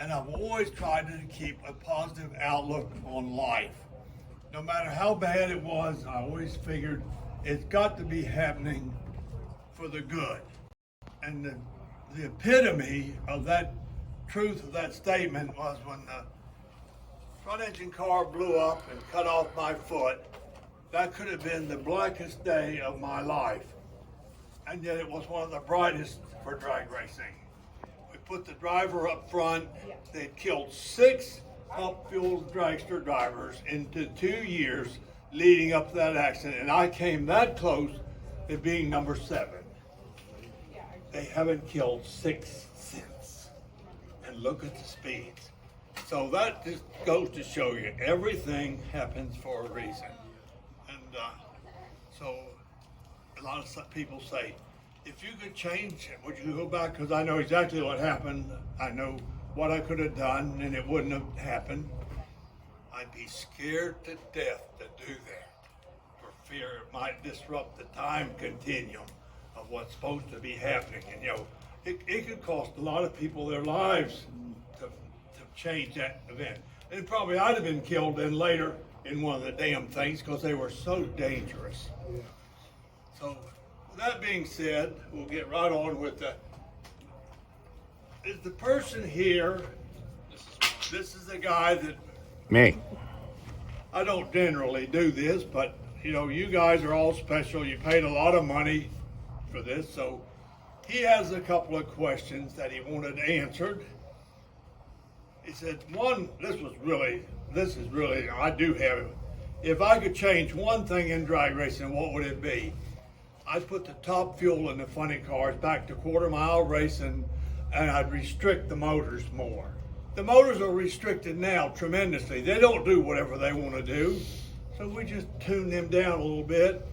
and I've always tried to keep a positive outlook on life. No matter how bad it was, I always figured it's got to be happening for the good. And the epitome of that truth of that statement was when the front engine car blew up and cut off my foot. That could have been the blackest day of my life. And yet it was one of the brightest for drag racing. We put the driver up front. They'd killed 6 pump-fueled dragster drivers into 2 years leading up to that accident, and I came that close to being number 7. They haven't killed 6 since. And look at the speeds. So that just goes to show you everything happens for a reason. And so a lot of people say, if you could change it, would you go back? Because I know exactly what happened. I know what I could have done, and it wouldn't have happened. I'd be scared to death to do that for fear it might disrupt the time continuum of what's supposed to be happening. And it could cost a lot of people their lives to change that event. And probably I'd have been killed then later in one of the damn things because they were so dangerous. So with that being said, we'll get right on with is the person here, this is the guy that... Me. I don't generally do this, but you guys are all special. You paid a lot of money for this, so he has a couple of questions that he wanted answered. He said, this is really, I do have it. If I could change one thing in drag racing, what would it be? I'd put the top fuel in the funny cars back to quarter-mile racing, and I'd restrict the motors more. The motors are restricted now tremendously. They don't do whatever they want to do. So we just tune them down a little bit.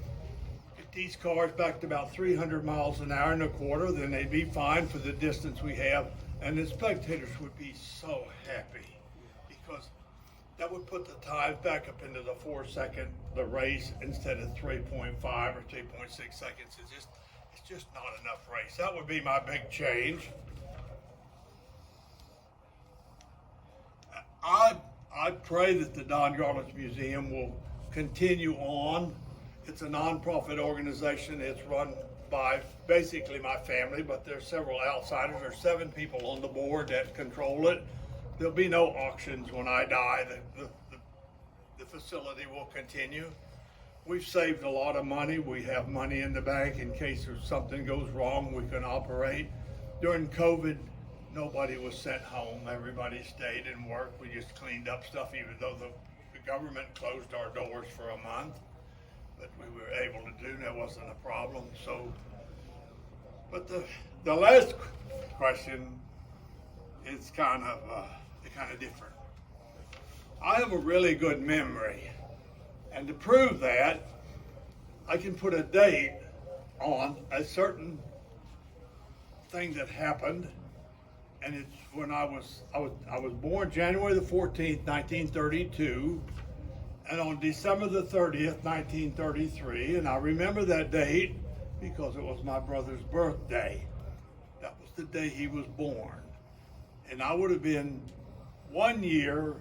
Get these cars back to about 300 miles an hour and a quarter, then they'd be fine for the distance we have. And the spectators would be so happy because that would put the times back up into the 4-second, the race, instead of 3.5 or 3.6 seconds. It's just not enough race. That would be my big change. I pray that the Don Garlits Museum will continue on. It's a nonprofit organization. It's run by basically my family, but there's several outsiders. There's 7 people on the board that control it. There'll be no auctions when I die. The facility will continue. We've saved a lot of money. We have money in the bank in case there's something goes wrong, we can operate. During COVID, nobody was sent home. Everybody stayed and worked. We just cleaned up stuff, even though the government closed our doors for a month. But we were able to do, that wasn't a problem. So, but the last question is kind of different. I have a really good memory, and to prove that, I can put a date on a certain thing that happened. And it's when I was born January the 14th, 1932, and on December the 30th, 1933, and I remember that date because it was my brother's birthday. That was the day he was born. And I would have been 1 year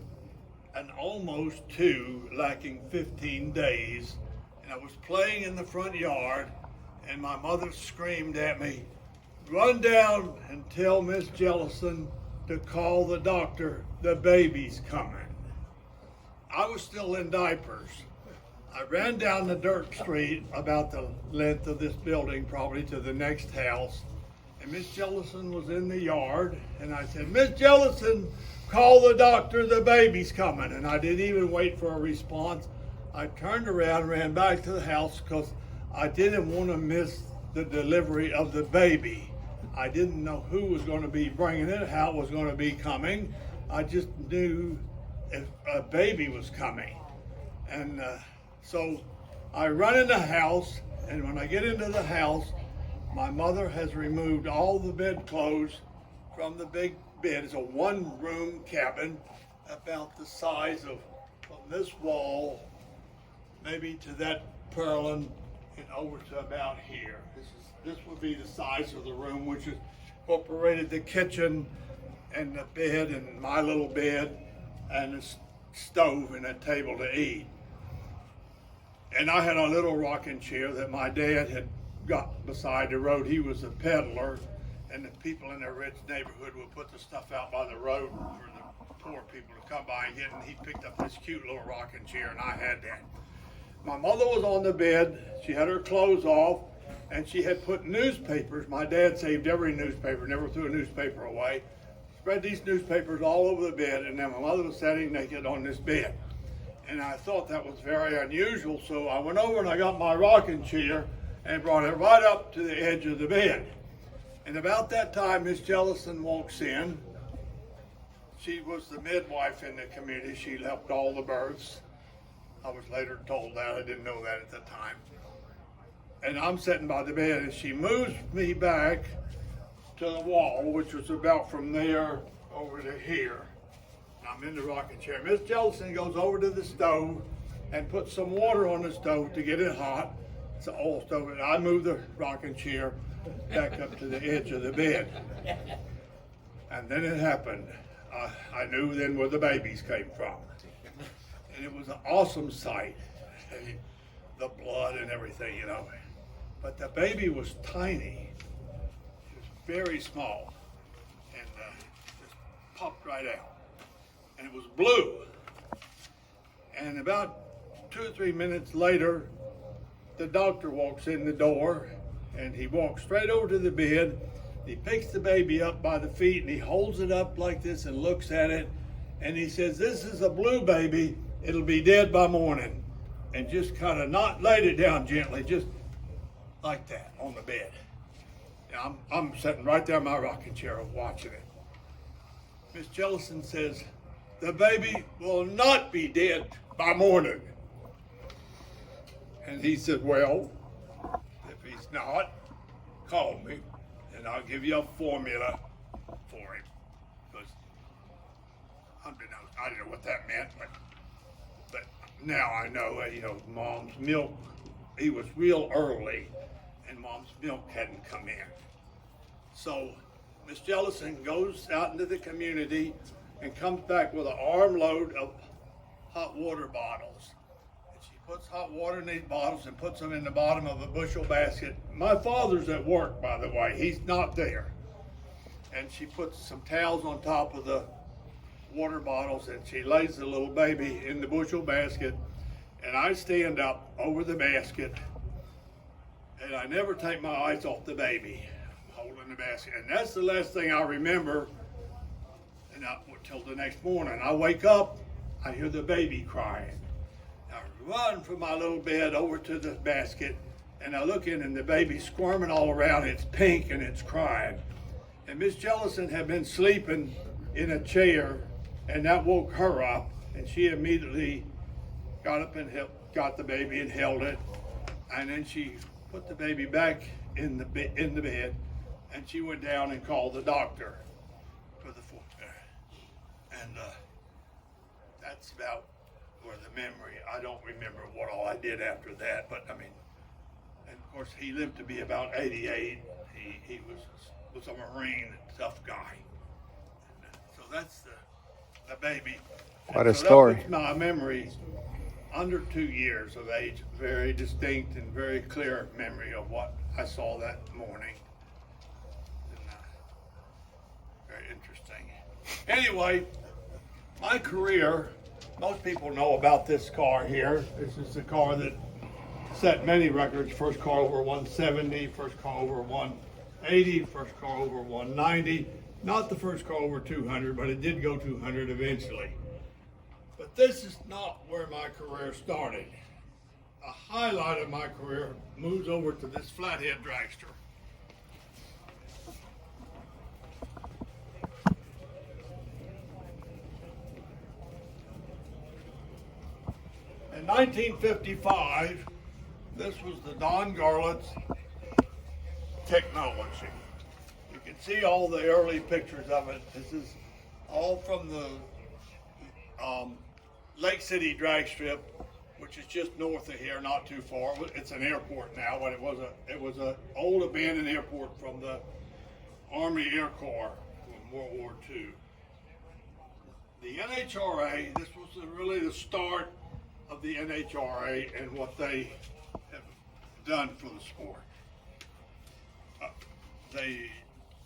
and almost 2, lacking 15 days. And I was playing in the front yard, and my mother screamed at me, "Run down and tell Miss Jellison to call the doctor, the baby's coming." I was still in diapers. I ran down the dirt street about the length of this building, probably to the next house, and Miss Jellison was in the yard, and I said, "Miss Jellison, call the doctor, the baby's coming." And I didn't even wait for a response. I turned around and ran back to the house because I didn't want to miss the delivery of the baby. I didn't know who was going to be bringing it, how it was going to be coming. I just knew if a baby was coming. And so I run in the house, and when I get into the house, my mother has removed all the bedclothes from the big bed. It's a 1-room cabin about the size of from this wall, maybe to that purlin, and over to about here. This would be the size of the room, which is incorporated the kitchen, and the bed, and my little bed, and a stove and a table to eat. And I had a little rocking chair that my dad had got beside the road. He was a peddler, and the people in a rich neighborhood would put the stuff out by the road for the poor people to come by and get, and he picked up this cute little rocking chair, and I had that. My mother was on the bed. She had her clothes off, and she had put newspapers. My dad saved every newspaper, never threw a newspaper away. Spread these newspapers all over the bed, and then my mother was sitting naked on this bed. And I thought that was very unusual, so I went over and I got my rocking chair and brought it right up to the edge of the bed. And about that time, Miss Jellison walks in. She was the midwife in the community. She helped all the births. I was later told that. I didn't know that at the time. And I'm sitting by the bed, and she moves me back to the wall, which was about from there over to here. I'm in the rocking chair. Miss Jellison goes over to the stove and puts some water on the stove to get it hot. It's an oil stove, and I move the rocking chair back up to the edge of the bed. And then it happened. I knew then where the babies came from. And it was an awesome sight. The blood and everything, you know. But the baby was tiny. It was very small. And just popped right out. And it was blue. And about 2 or 3 minutes later, the doctor walks in the door, and he walks straight over to the bed. He picks the baby up by the feet, and he holds it up like this and looks at it, and he says, "This is a blue baby. It'll be dead by morning." And just kind of not laid it down gently, just like that on the bed. And I'm sitting right there in my rocking chair watching it. Miss Jellison says, "The baby will not be dead by morning." And he said, "Well, if he's not, call me and I'll give you a formula for him." Because I didn't know what that meant, but now I know, you know, Mom's milk, he was real early and Mom's milk hadn't come in. So Miss Jellison goes out into the community and comes back with an armload of hot water bottles. And she puts hot water in these bottles and puts them in the bottom of a bushel basket. My father's at work, by the way. He's not there. And she puts some towels on top of the water bottles, and she lays the little baby in the bushel basket. And I stand up over the basket, and I never take my eyes off the baby holding the basket. And that's the last thing I remember. And until the next morning, I wake up, I hear the baby crying. I run from my little bed over to the basket, and I look in, and the baby's squirming all around. It's pink and it's crying. And Miss Jellison had been sleeping in a chair, and that woke her up, and she immediately got up and got the baby and held it, and then she put the baby back in the bed, and she went down and called the doctor for the and that's about where the memory. I don't remember what all I did after that, but I mean, and of course he lived to be about 88. He was a Marine, tough guy. And, so that's the baby. What a story. That puts my memory under 2 years of age, very distinct and very clear memory of what I saw that morning. And, very interesting. Anyway, my career, most people know about this car here. This is the car that set many records. First car over 170, first car over 180, first car over 190. Not the first car over 200, but it did go 200 eventually. But this is not where my career started. A highlight of my career moves over to this flathead dragster. In 1955, this was the Don Garlits technology. You can see all the early pictures of it. This is all from the Lake City drag strip, which is just north of here, not too far. It's an airport now, but it was a old abandoned airport from the Army Air Corps from World War to the NHRA. This was really the start of the NHRA and what they have done for the sport. They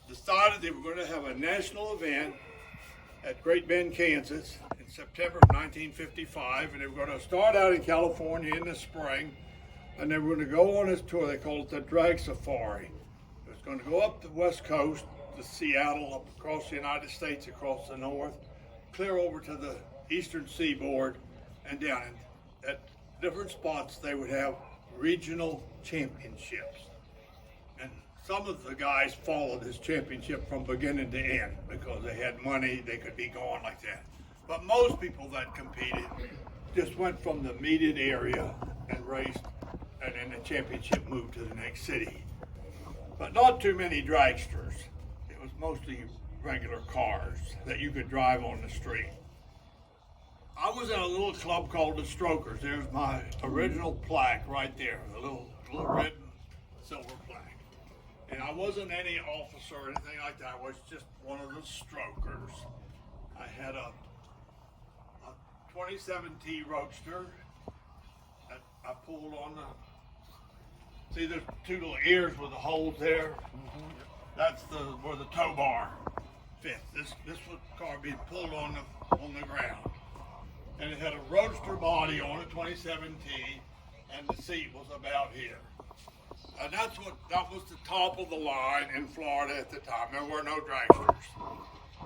decided they were going to have a national event at Great Bend, Kansas in September of 1955, and they were going to start out in California in the spring, and they were going to go on this tour. They called it the Drag Safari. It was going to go up the West Coast to Seattle, up across the United States, across the north, clear over to the eastern seaboard, and down. And at different spots, they would have regional championships. And some of the guys followed this championship from beginning to end because they had money, they could be going like that. But most people that competed just went from the immediate area and raced, and then the championship moved to the next city. But not too many dragsters. It was mostly regular cars that you could drive on the street. I was in a little club called the Strokers. There's my original plaque right there, the little red and silver plaque. And I wasn't any officer or anything like that. I was just one of the Strokers. I had a 27T Roadster that I pulled on the, see there's two little ears with the holes there? That's where the tow bar fits. This was the car being pulled on the ground. And it had a Roadster body on it, 27T, and the seat was about here. And that was the top of the line in Florida at the time. There were no dragsters.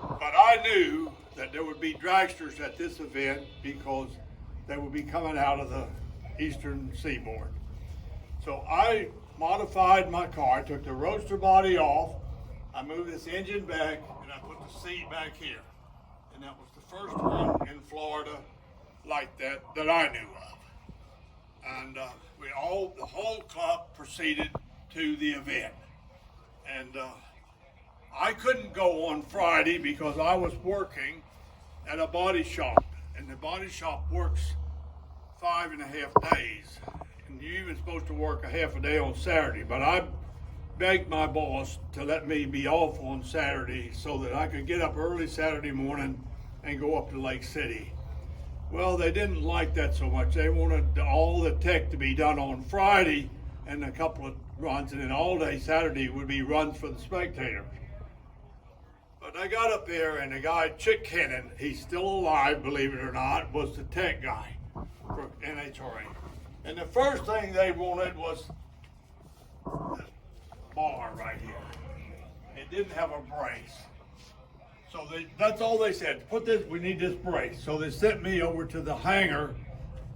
But I knew that there would be dragsters at this event because they would be coming out of the eastern seaboard. So I modified my car, took the Roadster body off, I moved this engine back, and I put the seat back here. And that was the first one in Florida like that I knew of. And the whole club proceeded to the event. And I couldn't go on Friday because I was working at a body shop, and the body shop works 5.5 days. And you're even supposed to work a half a day on Saturday, but I begged my boss to let me be off on Saturday so that I could get up early Saturday morning and go up to Lake City. Well, they didn't like that so much. They wanted all the tech to be done on Friday and a couple of runs, and then all day Saturday would be runs for the spectators. But I got up there, and the guy, Chick Hennon, he's still alive, believe it or not, was the tech guy for NHRA. And the first thing they wanted was this bar right here. It didn't have a brace. So that's all they said. We need this brace. So they sent me over to the hangar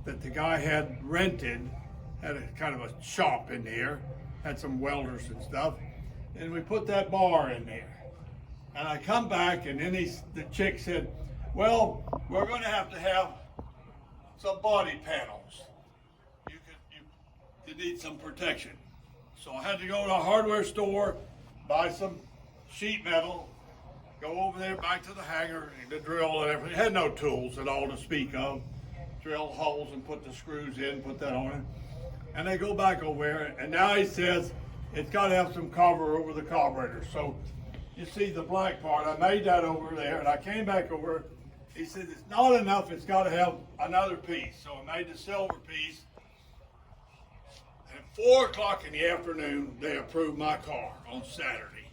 that the guy had rented, had a kind of a shop in there, had some welders and stuff, and we put that bar in there. And I come back, and then the chick said, well, we're going to have some body panels. You need some protection. So I had to go to a hardware store, buy some sheet metal, go over there back to the hangar, and the drill and everything. It had no tools at all to speak of. Drill holes and put the screws in, put that on it. And they go back over there, and now he says it's got to have some cover over the carburetor. So you see the black part, I made that over there, and I came back over. He said it's not enough, it's got to have another piece. So I made the silver piece. And at 4 o'clock in the afternoon, they approved my car on Saturday.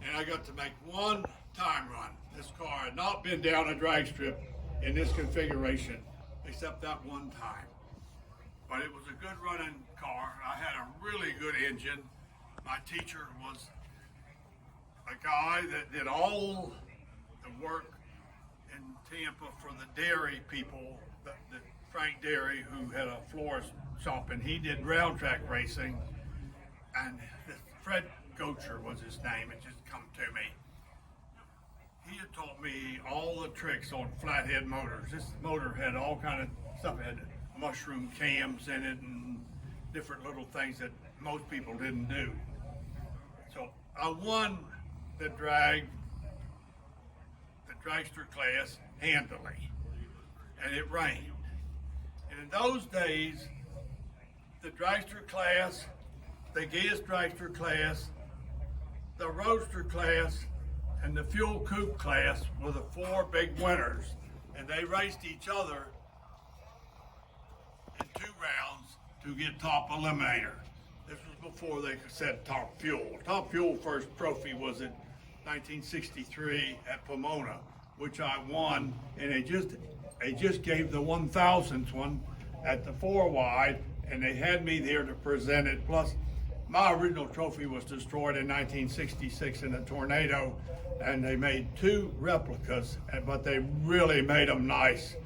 And I got to make one time run. This car had not been down a drag strip in this configuration except that one time. But it was a good running car. I had a really good engine. My teacher was a guy that did all the work in Tampa for the dairy people, the Frank Dairy, who had a florist shop, and he did round track racing. And Fred Gocher was his name. It just come to me. He had taught me all the tricks on flathead motors. This motor had all kind of stuff. It had mushroom cams in it and different little things that most people didn't do. So I won the dragster class handily, and it rained. And in those days, the dragster class, the Gaius dragster class, the roadster class, and the fuel coupe class were the four big winners, and they raced each other in 2 rounds to get top eliminator. This was before they said top fuel. Top fuel first trophy was in 1963 at Pomona, which I won, and they just gave the 1000th one at the 4 wide, and they had me there to present it. Plus, my original trophy was destroyed in 1966 in a tornado, and they made 2 replicas, but they really made them nice.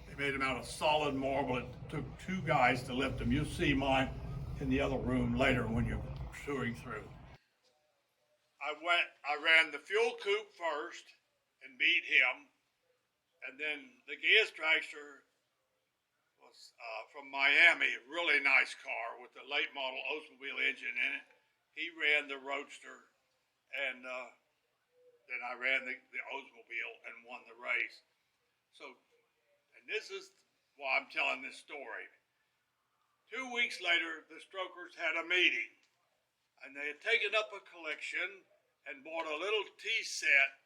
They made them out of solid marble. It took 2 guys to lift them. You'll see mine in the other room later when you're touring through. I ran the fuel coupe first and beat him, and then the gas dragster was from Miami, a really nice car with the late model Oldsmobile engine in it. He ran the Roadster, and then I ran the Oldsmobile and won the race. So, and this is why I'm telling this story. 2 weeks later, the Strokers had a meeting, and they had taken up a collection and bought a little tea set,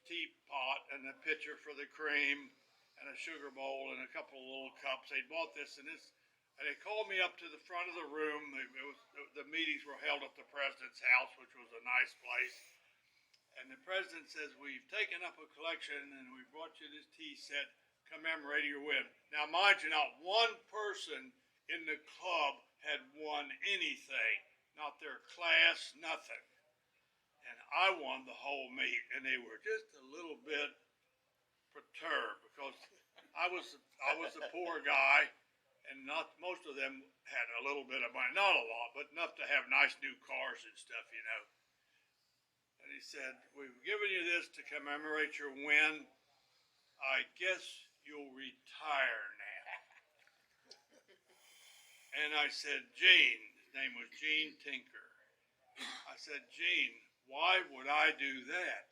teapot and a pitcher for the cream and a sugar bowl and a couple of little cups. They bought this, and they called me up to the front of the room. The meetings were held at the president's house, which was a nice place. And the president says, "We've taken up a collection and we brought you this tea set commemorating your win." Now, mind you, not one person in the club had won anything, not their class, nothing. And I won the whole meet, and they were just a little bit perturbed because I was a poor guy, and not most of them had a little bit of money, not a lot, but enough to have nice new cars and stuff, And he said, "We've given you this to commemorate your win. I guess you'll retire now." And I said, "Gene," his name was Gene Tinker. I said, "Gene, why would I do that?"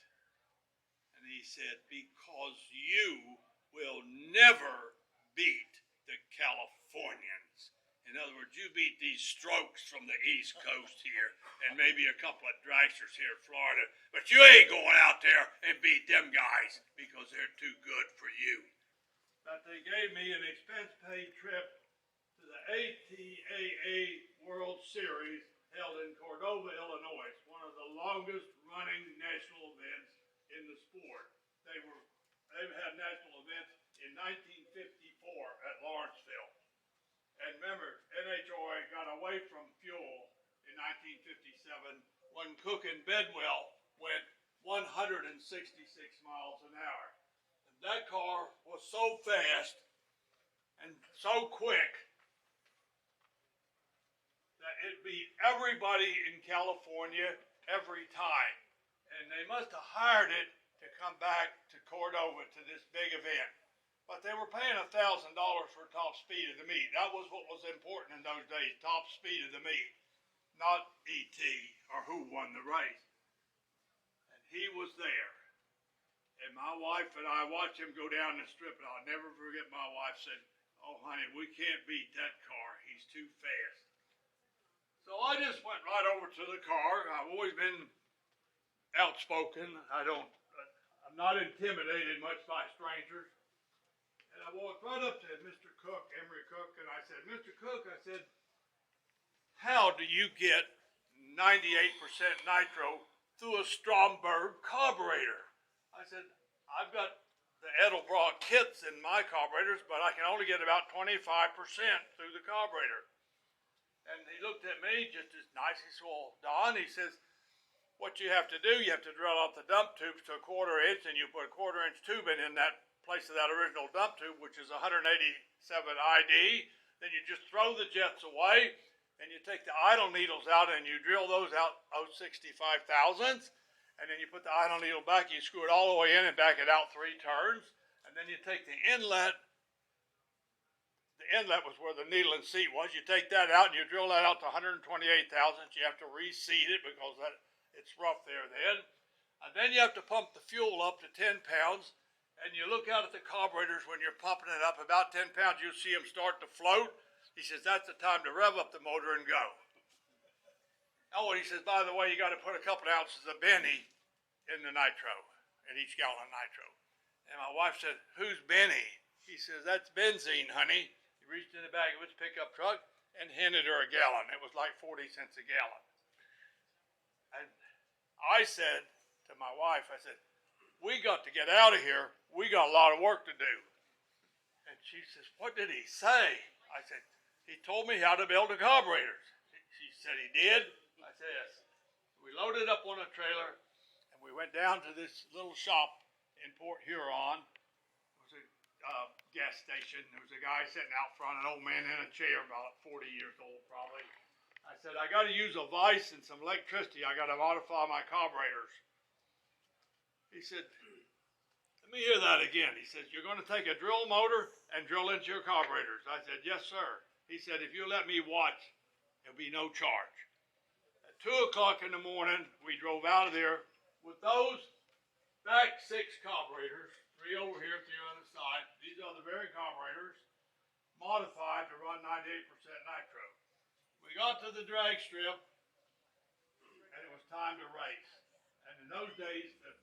And he said, "Because you will never beat the Californians. In other words, you beat these Strokes from the East Coast here, and maybe a couple of Dragsters here in Florida, but you ain't going out there and beat them guys because they're too good for you." But they gave me an expense-paid trip to the ATAA World Series held in Cordova, Illinois. It's one of the longest-running national events in the sport. They've had national events in 1954 at Lawrenceville. And remember, NHRA got away from fuel in 1957 when Cook and Bedwell went 166 miles an hour. And that car was so fast and so quick that it beat everybody in California every time. And they must have hired it to come back to Cordova to this big event. But they were paying $1,000 for top speed of the meet. That was what was important in those days, top speed of the meet, not E.T. or who won the race. And he was there. And my wife and I watched him go down the strip, and I'll never forget my wife said, "Oh, honey, we can't beat that car. He's too fast." So I just went right over to the car. I've always been outspoken. I'm not intimidated much by strangers. And I walked right up to Mr. Cook, Emery Cook, and I said, "Mr. Cook," I said, "how do you get 98% nitro through a Stromberg carburetor?" I said, "I've got the Edelbrock kits in my carburetors, but I can only get about 25% through the carburetor." And he looked at me just as nice. He said, "Well, Don," he says, "what you have to do, you have to drill out the dump tubes to a 1/4 inch, and you put a 1/4 inch tubing in that place of that original dump tube, which is 187 ID. Then you just throw the jets away, and you take the idle needles out, and you drill those out 0.65 thousandths. And then you put the idle needle back, you screw it all the way in and back it out 3 turns. And then you take the inlet was where the needle and seat was. You take that out, and you drill that out to 128 thousandths. You have to reseat it because it's rough there then. And then you have to pump the fuel up to 10 pounds. And you look out at the carburetors when you're pumping it up about 10 pounds, you'll see them start to float. He says, "That's the time to rev up the motor and go." Oh, and he says, "By the way, you got to put a couple of ounces of Benny in the nitro, in each gallon of nitro. And my wife said, "Who's Benny?" He says, "That's benzene, honey." He reached in the back of his pickup truck and handed her a gallon. It was like 40 cents a gallon. And I said to my wife, I said, "We got to get out of here. We got a lot of work to do." And she says, "What did he say?" I said, "He told me how to build the carburetors." She said, "He did?" I said, "Yes." We loaded up on a trailer and we went down to this little shop in Port Huron. It was a gas station. There was a guy sitting out front, an old man in a chair, about 40 years old probably. I said, "I got to use a vise and some electricity. I got to modify my carburetors." He said, "Let me hear that again." He says, "You're going to take a drill motor and drill into your carburetors." I said, "Yes, sir." He said, "If you let me watch, there'll be no charge." At 2 o'clock in the morning, we drove out of there with those back 6 carburetors, 3 over here, 3 on the side. These are the very carburetors modified to run 98% nitro. We got to the drag strip, and it was time to race. And in those days, the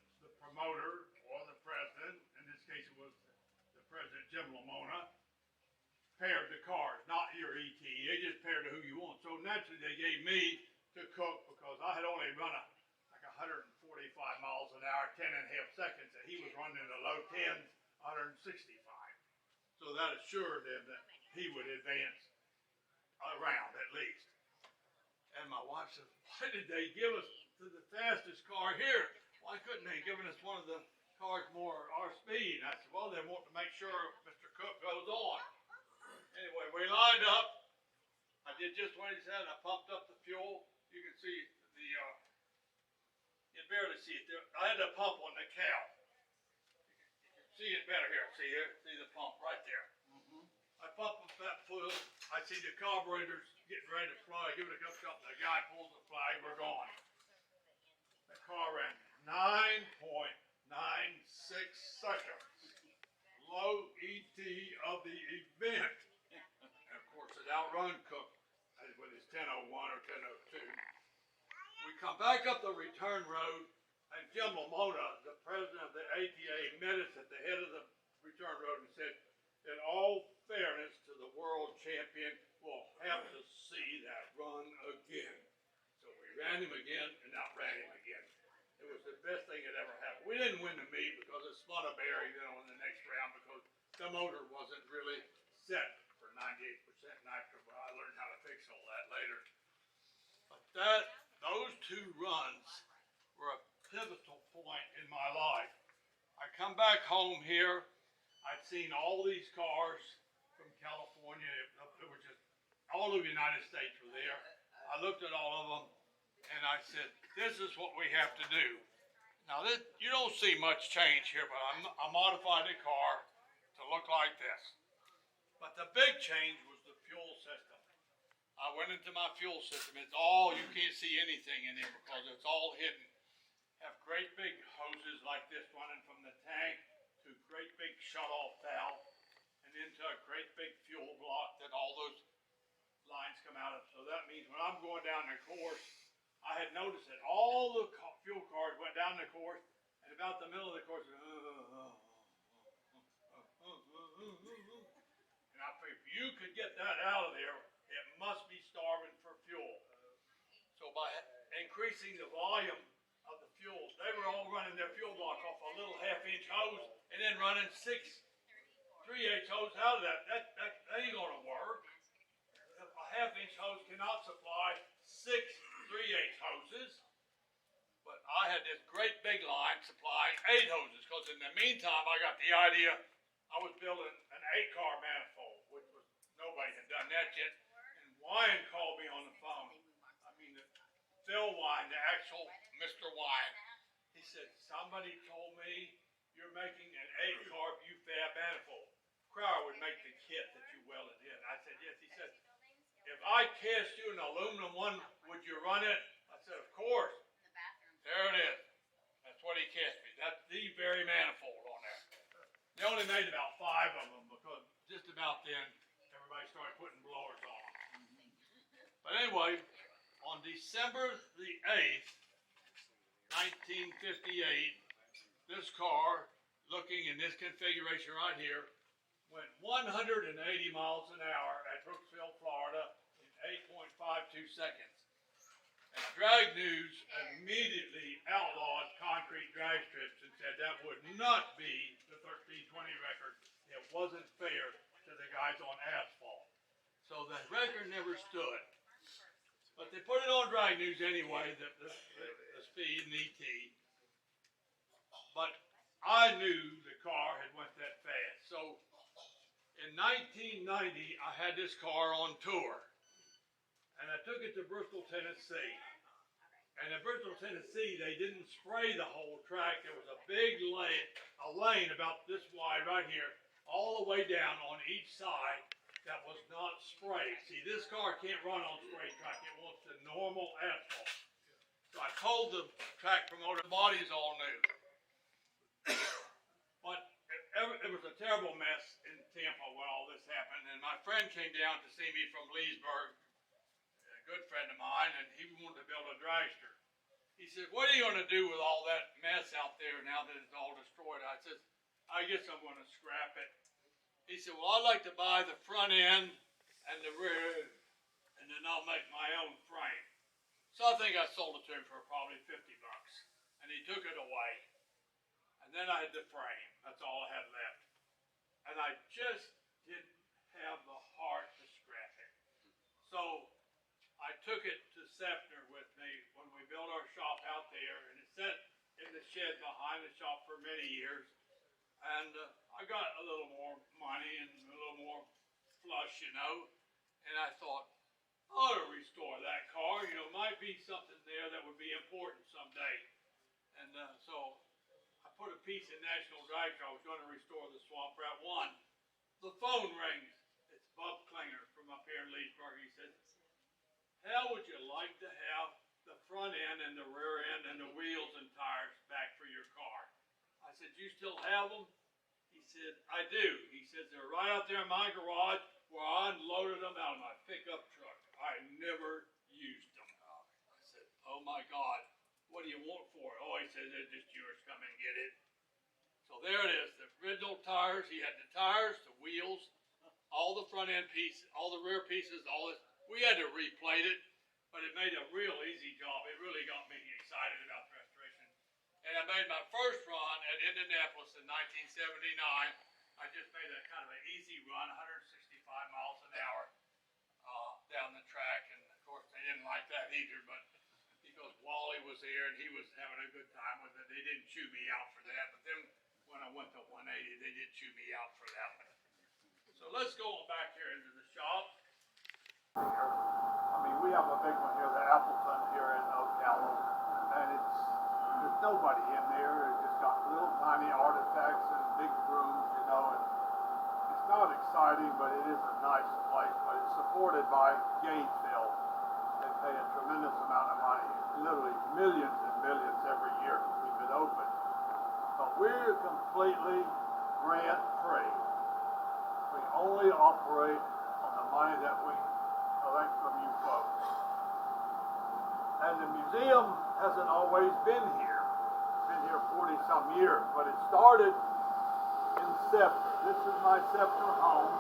promoter or the president, in this case it was the president, Jim Lamona, paired the cars, not your ET. They just paired to who you want. So naturally, they gave me to cook because I had only run like 145 miles an hour, 10.5 seconds, and he was running in the low 10s, 165. So that assured them that he would advance around at least. And my wife said, "Why did they give us the fastest car here? Why couldn't they given us one of the cars more our speed?" I said, "Well, they want to make sure Mr. Cook goes on." Anyway, we lined up. I did just what he said. I pumped up the fuel. You can see the, you can barely see it there. I had the pump on the cow. You can see it better here. See here? See the pump right there. I pump up that fuel. I see the carburetors getting ready to fly. Give it a couple shots. The guy pulls the flag. We're going. The car ran 9.96 seconds. Low ET of the event. And of course, it outrun Cook with his 10:01 or 10:02. We come back up the return road, and Jim Lamona, the president of the ATA, met us at the head of the return road and said, "In all fairness to the world champion, we'll have to see that run again." So we ran him again and outran him again. It was the best thing that ever happened. We didn't win the meet because it spun a bearing, in the next round because the motor wasn't really set for 98% nitro. But I learned how to fix all that later. But those 2 runs were a pivotal point in my life. I come back home here. I'd seen all these cars from California. It was just all over the United States were there. I looked at all of them, and I said, "This is what we have to do." Now, you don't see much change here, but I modified the car to look like this. But the big change was the fuel system. I went into my fuel system. It's all, you can't see anything in there because it's all hidden. Have great big hoses like this running from the tank to great big shut-off valve and into a great big fuel block that all those lines come out of. So that means when I'm going down the course, I had noticed that all the fuel cars went down the course, and about the middle of the course, and I figured if you could get that out of there, it must be starving for fuel. So by increasing the volume of the fuel, they were all running their fuel block off a little 1/2-inch hose, and then running 6 3/8 hose out of that. That ain't gonna work. A 1/2-inch hose cannot supply 6 3/8 hoses. But I had this great big line supplying 8 hoses, because in the meantime I got the idea I was building an 8-car manifold, which was nobody had done that yet. And Wine called me on the phone. I mean, Phil Wine, the actual Mr. Wine. He said, "Somebody told me you're making an 8-car BUFAB manifold. Crowder would make the kit that you welded in." I said, "Yes." He said, "If I cast you an aluminum one, would you run it?" I said, "Of course." There it is. That's what he cast me. That's the very manifold on there. They only made about 5 of them because just about then everybody started putting blowers on. But anyway, on December the 8th, 1958, this car, looking in this configuration right here, went 180 miles an hour at Ocala, Florida in 8.52 seconds. And Drag News immediately outlawed concrete drag strips and said that would not be the 1320 record. It wasn't fair to the guys on asphalt. So the record never stood. But they put it on Drag News anyway, the speed and ET. But I knew the car had went that fast. So in 1990, I had this car on tour. And I took it to Bristol, Tennessee. And in Bristol, Tennessee, they didn't spray the whole track. There was a big lane about this wide right here, all the way down on each side that was not sprayed. See, this car can't run on spray track. It wants the normal asphalt. So I told the track promoter, the body's all new. But it was a terrible mess in Tampa when all this happened. And my friend came down to see me from Leesburg, a good friend of mine, and he wanted to build a dragster. He said, what are you going to do with all that mess out there now that it's all destroyed? I said, I guess I'm going to scrap it. He said, well, I'd like to buy the front end and the rear, and then I'll make my own frame. So I think I sold it to him for probably $50. And he took it away. And then I had the frame. That's all I had left. And I just didn't have the heart to scrap it. So I took it to Sefner with me when we built our shop out there, and it sat in the shed behind the shop for many years. And I got a little more money and a little more flush, you know, and I thought, I ought to restore that car. You know, might be something there that would be important someday. And so I put a piece in National Dragster. I was going to restore the Swamp Rat 1. The phone rings. It's Bub Klinger from up here in Leesburg. He said, how would you like to have the front end and the rear end and the wheels and tires back for your car? I said, you still have them? He said, I do. He said, they're right out there in my garage where I unloaded them out of my pickup truck. I never used them. I said, oh my God, what do you want for it? Oh, he said, they're just yours. Come and get it. So there it is, the original tires. He had the tires, the wheels, all the front end pieces, all the rear pieces, all this. We had to replate it, but it made a real easy job. It really got me excited about restoration. And I made my first run at Indianapolis in 1979. I just made a kind of an easy run, 165 miles an hour down the track. And of course, they didn't like that either, but because Wally was there and he was having a good time with it, they didn't chew me out for that. But then when I went to 180, they did chew me out for that one. So let's go on back here into the shop. I mean, we have a big one here, the Appleton here in Ocala, and there's nobody in there. It's just got little tiny artifacts and big rooms, you know, and it's not exciting, but it is a nice place. But it's supported by Gainesville. They pay a tremendous amount of money, literally millions and millions every year to keep it open. But we're completely grant-free. We only operate on the money that we collect from you folks. And the museum hasn't always been here. It's been here 40-some years, but it started in Sefner. This is my Sefner home.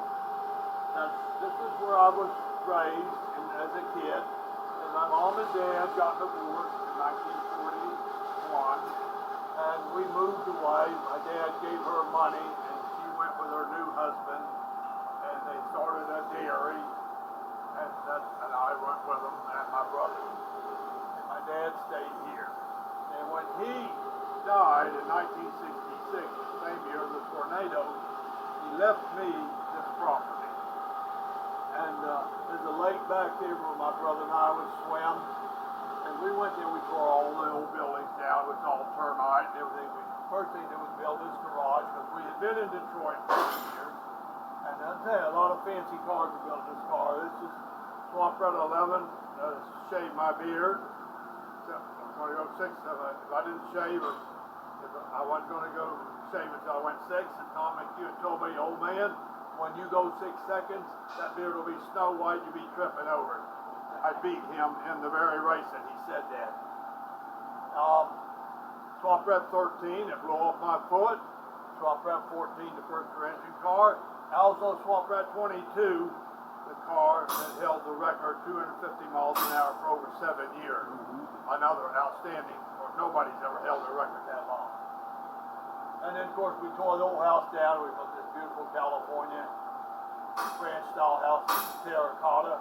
This is where I was raised as a kid. And my mom and dad got divorced in 1941. And we moved away. My dad gave her money, and she went with her new husband. And they started a dairy. And I went with them and my brother. And my dad stayed here. And when he died in 1966, the same year of the tornado, he left me this property. And there's a lake back there where my brother and I would swim. And we went there, we tore all the old buildings down, it was all termite and everything. First thing that was built this garage, because we had been in Detroit for 50 years. And I'll tell you, a lot of fancy cars were built in this car. This is Swamp Rat 11, shave my beard. So I'm going to go 6. If I didn't shave, or if I wasn't going to go shave until I went 6. And Tom McHugh told me, old man, when you go 6 seconds, that beard will be snow white, you'll be tripping over it. I beat him in the very race that he said that. Swap Rat 13, it blew off my foot. Swap Rat 14, the first engine car. Also Swap Rat 22, the car that held the record 250 miles an hour for over 7 years. Another outstanding, or nobody's ever held a record that long. And then of course we tore the old house down. We built this beautiful California ranch style house in terracotta.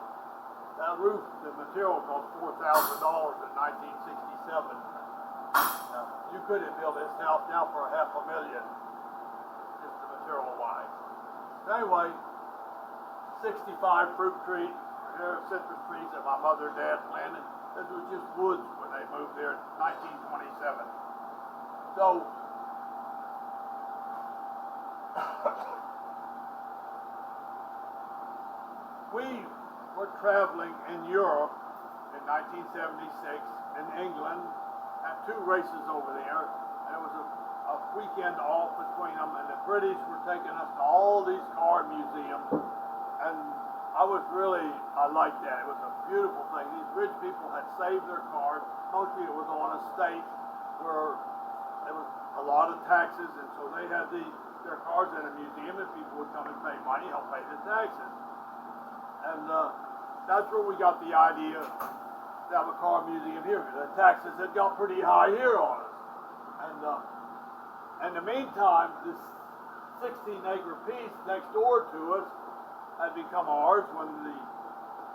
That roof, the material cost $4,000 in 1967. Now, you couldn't build this house now for $500,000, just the material wise. Anyway, 65 fruit trees, citrus trees that my mother and dad planted. This was just woods when they moved there in 1927. So, we were traveling in Europe in 1976, in England, had 2 races over there, and it was a weekend off between them, and the British were taking us to all these car museums, and I liked that. It was a beautiful thing. These rich people had saved their cars. Mostly it was on a state where there was a lot of taxes, and so they had their cars in a museum, and people would come and pay money, help pay the taxes. And that's where we got the idea to have a car museum here, because the taxes had got pretty high here on us. And in the meantime, this 16-acre piece next door to us had become ours when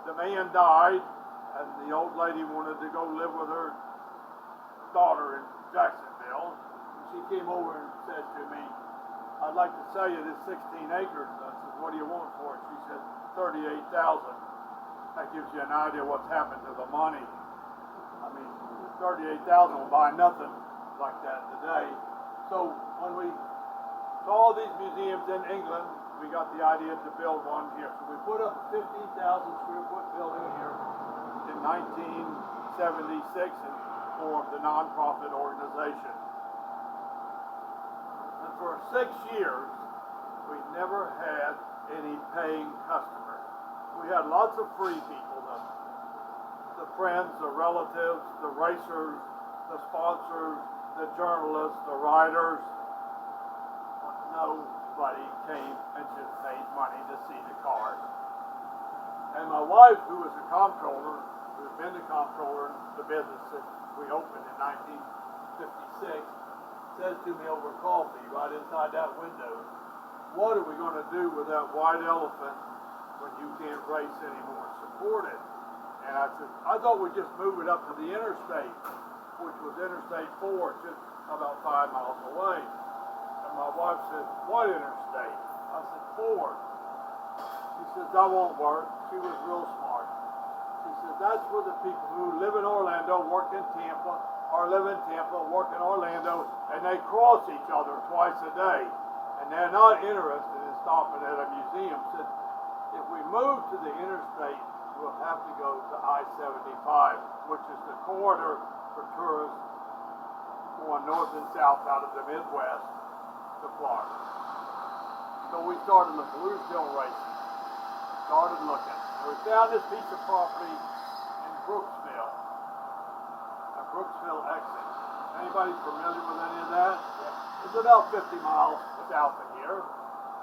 the man died, and the old lady wanted to go live with her daughter in Jacksonville. And she came over and said to me, "I'd like to sell you this 16 acres. I said, "What do you want for it?" She said, $38,000. That gives you an idea what's happened to the money. I mean, $38,000 will buy nothing like that today. So when we saw these museums in England, we got the idea to build one here. So we put up a 15,000 square foot building here in 1976 and formed the nonprofit organization. And for 6 years, we never had any paying customers. We had lots of free people, the friends, the relatives, the racers, the sponsors, the journalists, the writers. But nobody came and just paid money to see the cars. And my wife, who was a comptroller, who had been the comptroller in the business that we opened in 1956, says to me over coffee right inside that window, "What are we going to do with that white elephant when you can't race anymore and support it?" And I said, "I thought we'd just move it up to the interstate," which was Interstate 4, just about 5 miles away. And my wife said, "What interstate?" I said, 4. She said, "That won't work." She was real smart. She said, "That's where the people who live in Orlando, work in Tampa, or live in Tampa, work in Orlando, and they cross each other twice a day. And they're not interested in stopping at a museum." Said, "If we move to the interstate, we'll have to go to I-75, which is the corridor for tourists going north and south out of the Midwest to Florida." So we started looking. We were still racing. Started looking. And we found this piece of property in Brooksville. A Brooksville exit. Anybody familiar with any of that? Yeah. It's about 50 miles south of here.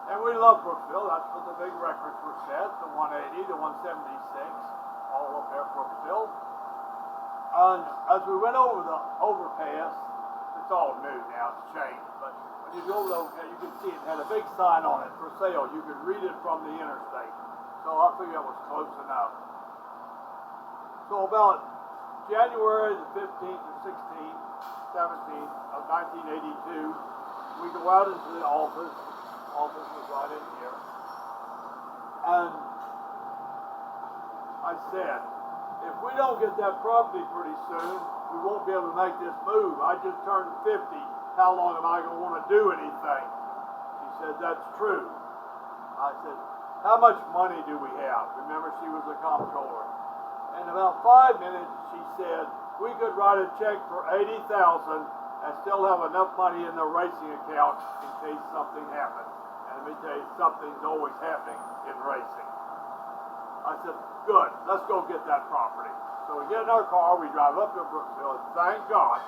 And we love Brooksville. That's where the big records were set. The 180, the 176, all up there at Brooksville. And as we went over the overpass, it's all new now, it's changed. But when you go over the overpass, you can see it had a big sign on it for sale. You could read it from the interstate. So I figured it was close enough. So about January the 15th or 16th, 17th of 1982, we go out into the office. The office was right in here. And I said, "If we don't get that property pretty soon, we won't be able to make this move. I just turned 50. How long am I going to want to do anything?" She said, "That's true." I said, "How much money do we have?" Remember, she was a comptroller. In about 5 minutes, she said, "We could write a check for $80,000 and still have enough money in the racing account in case something happens." And let me tell you, something's always happening in racing. I said, "Good, let's go get that property." So we get in our car, we drive up to Brooksville, and thank God,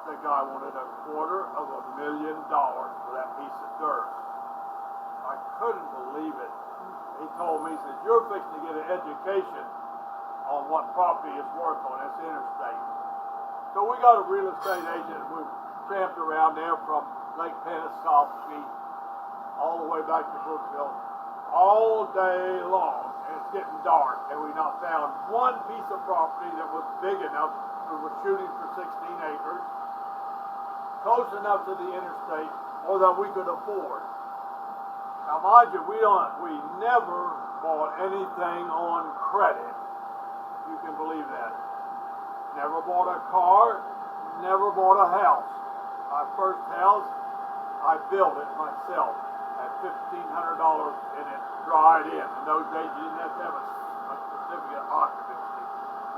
the guy wanted $250,000 for that piece of dirt. I couldn't believe it. He told me, he says, you're fixing to get an education on what property is worth on this interstate. So we got a real estate agent, and we tramped around there from Lake Pennsauken all the way back to Brookville all day long. And it's getting dark, and we not found one piece of property that was big enough. We were shooting for 16 acres, close enough to the interstate, or that we could afford. Now, mind you, we never bought anything on credit. You can believe that. Never bought a car, never bought a house. My first house, I built it myself. Had $1,500 in it, dried in. In those days, you didn't have to have a certificate of occupancy.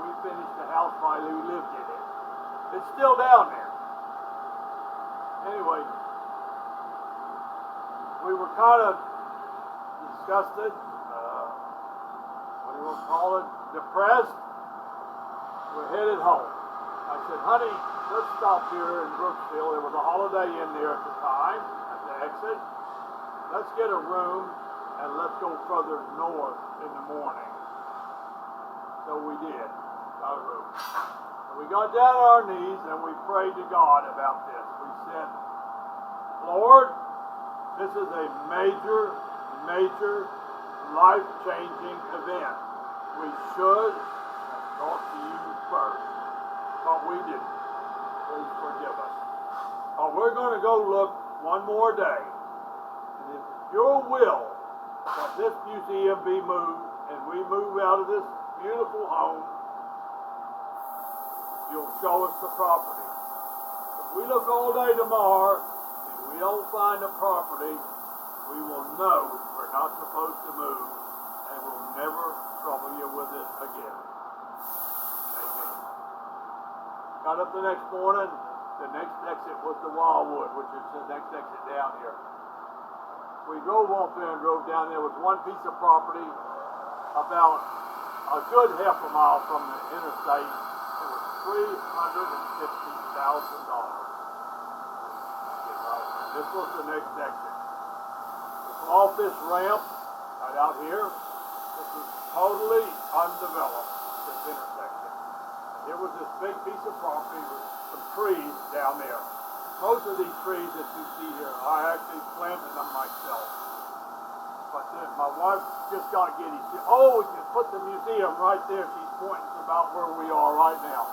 We finished the house while we lived in it. It's still down there. Anyway, we were kind of disgusted, what do you want to call it, depressed. We're headed home. I said, honey, let's stop here in Brookville. There was a Holiday Inn there at the time, at the exit. Let's get a room and let's go further north in the morning. So we did, got a room. And we got down on our knees and we prayed to God about this. We said, Lord, this is a major, life-changing event. We should have talked to you first, but we didn't. Please forgive us. We're going to go look one more day. And if your will that this museum be moved and we move out of this beautiful home, you'll show us the property. If we look all day tomorrow and we don't find the property, we will know we're not supposed to move and we'll never trouble you with it again. Amen. Got up the next morning, the next exit was the Wildwood, which is the next exit down here. We drove off there and drove down. There was one piece of property about a good half a mile from the interstate. It was $350,000. This was the next exit. Off this ramp, right out here, this was totally undeveloped, this intersection. And here was this big piece of property with some trees down there. Most of these trees that you see here, I actually planted them myself. But then my wife just got giddy. She said, oh, we can put the museum right there. She's pointing to about where we are right now.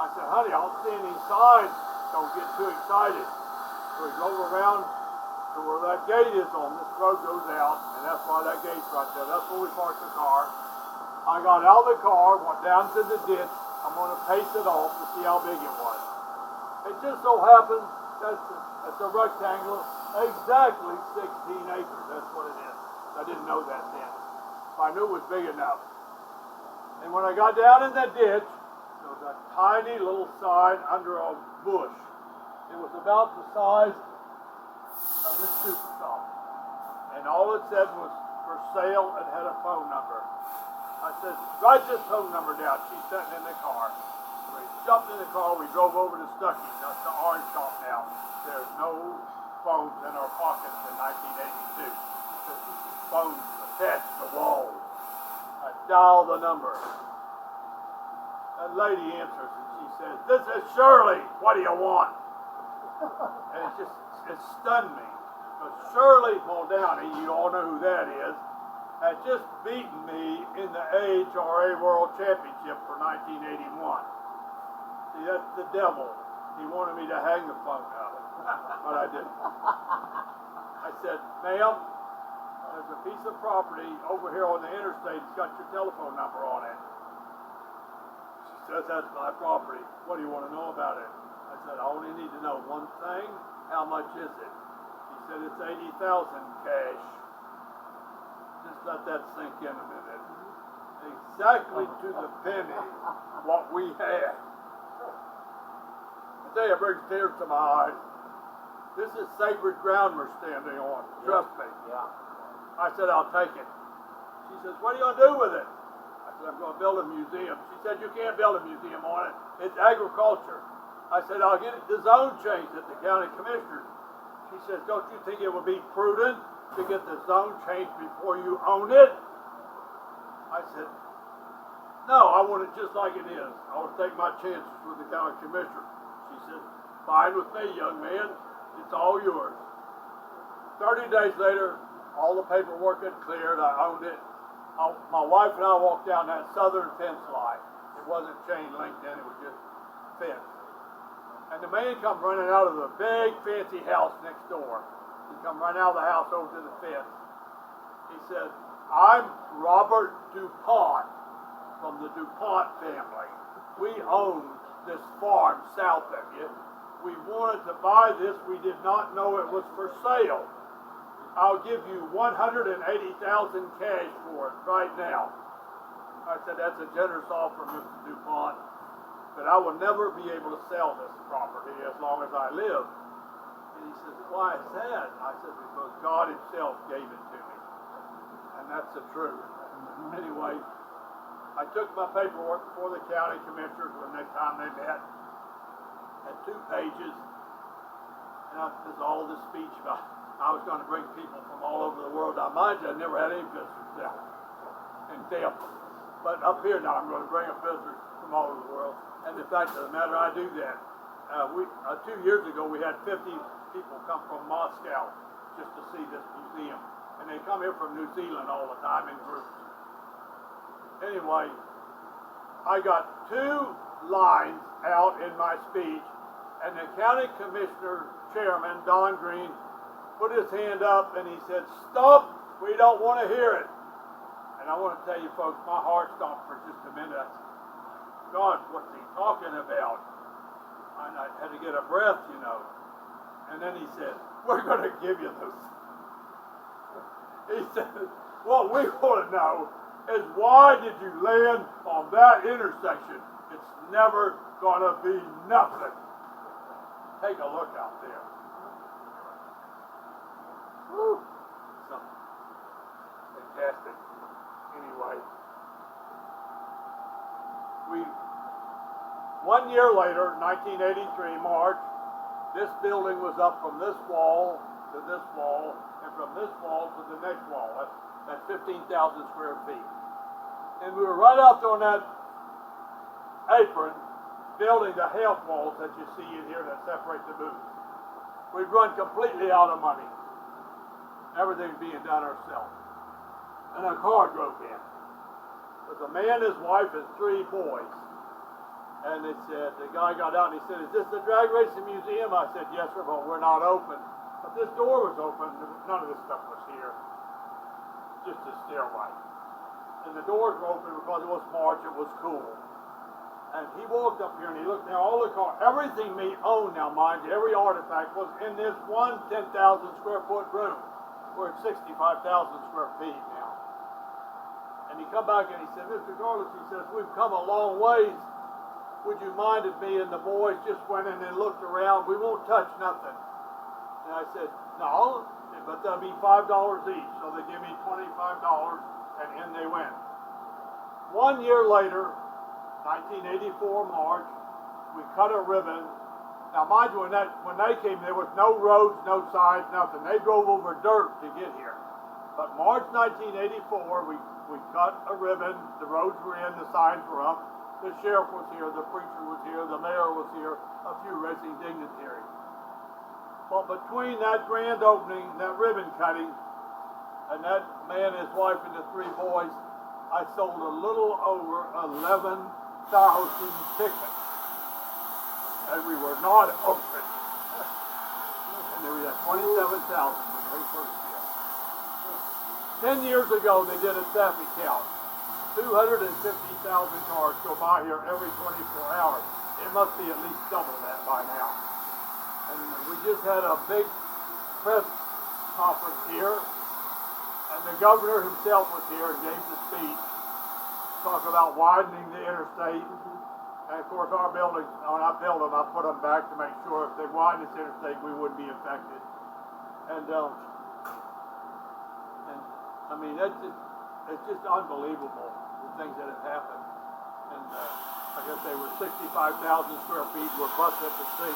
I said, honey, I don't see any signs. Don't get too excited. So we drove around to where that gate is on. This road goes out, and that's why that gate's right there. That's where we parked the car. I got out of the car, went down to the ditch. I'm going to pace it off to see how big it was. It just so happens that's a rectangle, exactly 16 acres. That's what it is. I didn't know that then. I knew it was big enough. And when I got down in that ditch, there was a tiny little sign under a bush. It was about the size of this super saw. And all it said was for sale and had a phone number. I said, write this phone number down. She's sitting in the car. We jumped in the car, we drove over to Stuckey's. That's the orange shop now. There's no phones in our pockets in 1982. There's phones attached to walls. I dial the number. That lady answers and she says, this is Shirley. What do you want? And it stunned me. But Shirley Muldowney, you all know who that is, had just beaten me in the AHRA World Championship for 1981. See, that's the devil. He wanted me to hang the phone up, but I didn't. I said, ma'am, there's a piece of property over here on the interstate. It's got your telephone number on it. She says, that's my property. What do you want to know about it? I said, I only need to know one thing. How much is it? She said, it's $80,000 cash. Just let that sink in a minute. Exactly to the penny what we had. I tell you, it brings tears to my eyes. This is sacred ground we're standing on. Trust me. Yeah. I said, I'll take it. She says, what are you going to do with it? I said, I'm going to build a museum. She said, you can't build a museum on it. It's agriculture. I said, I'll get the zone changed at the county commissioner. She says, don't you think it would be prudent to get the zone changed before you own it? I said, no, I want it just like it is. I want to take my chances with the county commissioner. She said, fine with me, young man. It's all yours. 30 days later, all the paperwork had cleared. I owned it. My wife and I walked down that southern fence line. It wasn't chain linked in, it was just fence. And the man come running out of the big fancy house next door. He come running out of the house over to the fence. He said, I'm Robert DuPont from the DuPont family. We own this farm south of you. We wanted to buy this. We did not know it was for sale. I'll give you $180,000 cash for it right now. I said, that's a generous offer, Mr. DuPont, but I will never be able to sell this property as long as I live. And he says, why is that? I said, because God himself gave it to me. And that's the truth. Anyway, I took my paperwork before the county commissioners when next time they met. Had 2 pages. And there's all this speech about I was going to bring people from all over the world. Now, mind you, I never had any visitors down in Tampa. But up here now, I'm going to bring up visitors from all over the world. And the fact of the matter, I do that. 2 years ago, we had 50 people come from Moscow just to see this museum. And they come here from New Zealand all the time in groups. Anyway, I got 2 lines out in my speech, and the county commissioner chairman, Don Green, put his hand up and he said, stop, we don't want to hear it. And I want to tell you folks, my heart stopped for just a minute. I said, God, what's he talking about? And I had to get a breath, you know. And then he said, we're going to give you this. He said, what we want to know is why did you land on that intersection? It's never going to be nothing. Take a look out there. Woo. Something fantastic. Anyway, 1 year later, 1983, March, this building was up from this wall to this wall, and from this wall to the next wall. That's 15,000 square feet. And we were right out on that apron, building the half walls that you see in here that separate the booths. We'd run completely out of money. Everything being done ourselves. And a car drove in. There's a man, his wife, and 3 boys. And they said, the guy got out and he said, is this the drag racing museum? I said, yes, sir, but we're not open. But this door was open. None of this stuff was here. Just a stairway. And the doors were open because it was March, it was cool. And he walked up here and he looked now, all the cars, everything we own now, mind you, every artifact was in this one 10,000 square foot room. We're at 65,000 square feet now. And he come back and he said, Mr. Garlits, he says, we've come a long ways. Would you mind if me and the boys just went in and looked around? We won't touch nothing. And I said, no, but that'll be $5 each. So they give me $25 and in they went. 1 year later, 1984 March, we cut a ribbon. Now mind you, when they came, there was no roads, no signs, nothing. They drove over dirt to get here. But March 1984, we cut a ribbon. The roads were in, the signs were up. The sheriff was here, the preacher was here, the mayor was here, a few racing dignitaries. But between that grand opening, that ribbon cutting, and that man, his wife, and the 3 boys, I sold a little over 11,000 tickets. And we were not open. And there we had 27,000 when the very first year. 10 years ago, they did a traffic count. 250,000 cars go by here every 24 hours. It must be at least double that by now. And we just had a big press conference here, and the governor himself was here and gave the speech, talk about widening the interstate. And of course our buildings, when I built them, I put them back to make sure if they widen this interstate, we wouldn't be affected. And I mean, it's just unbelievable, the things that have happened. And I guess they were 65,000 square feet. We're busted to see.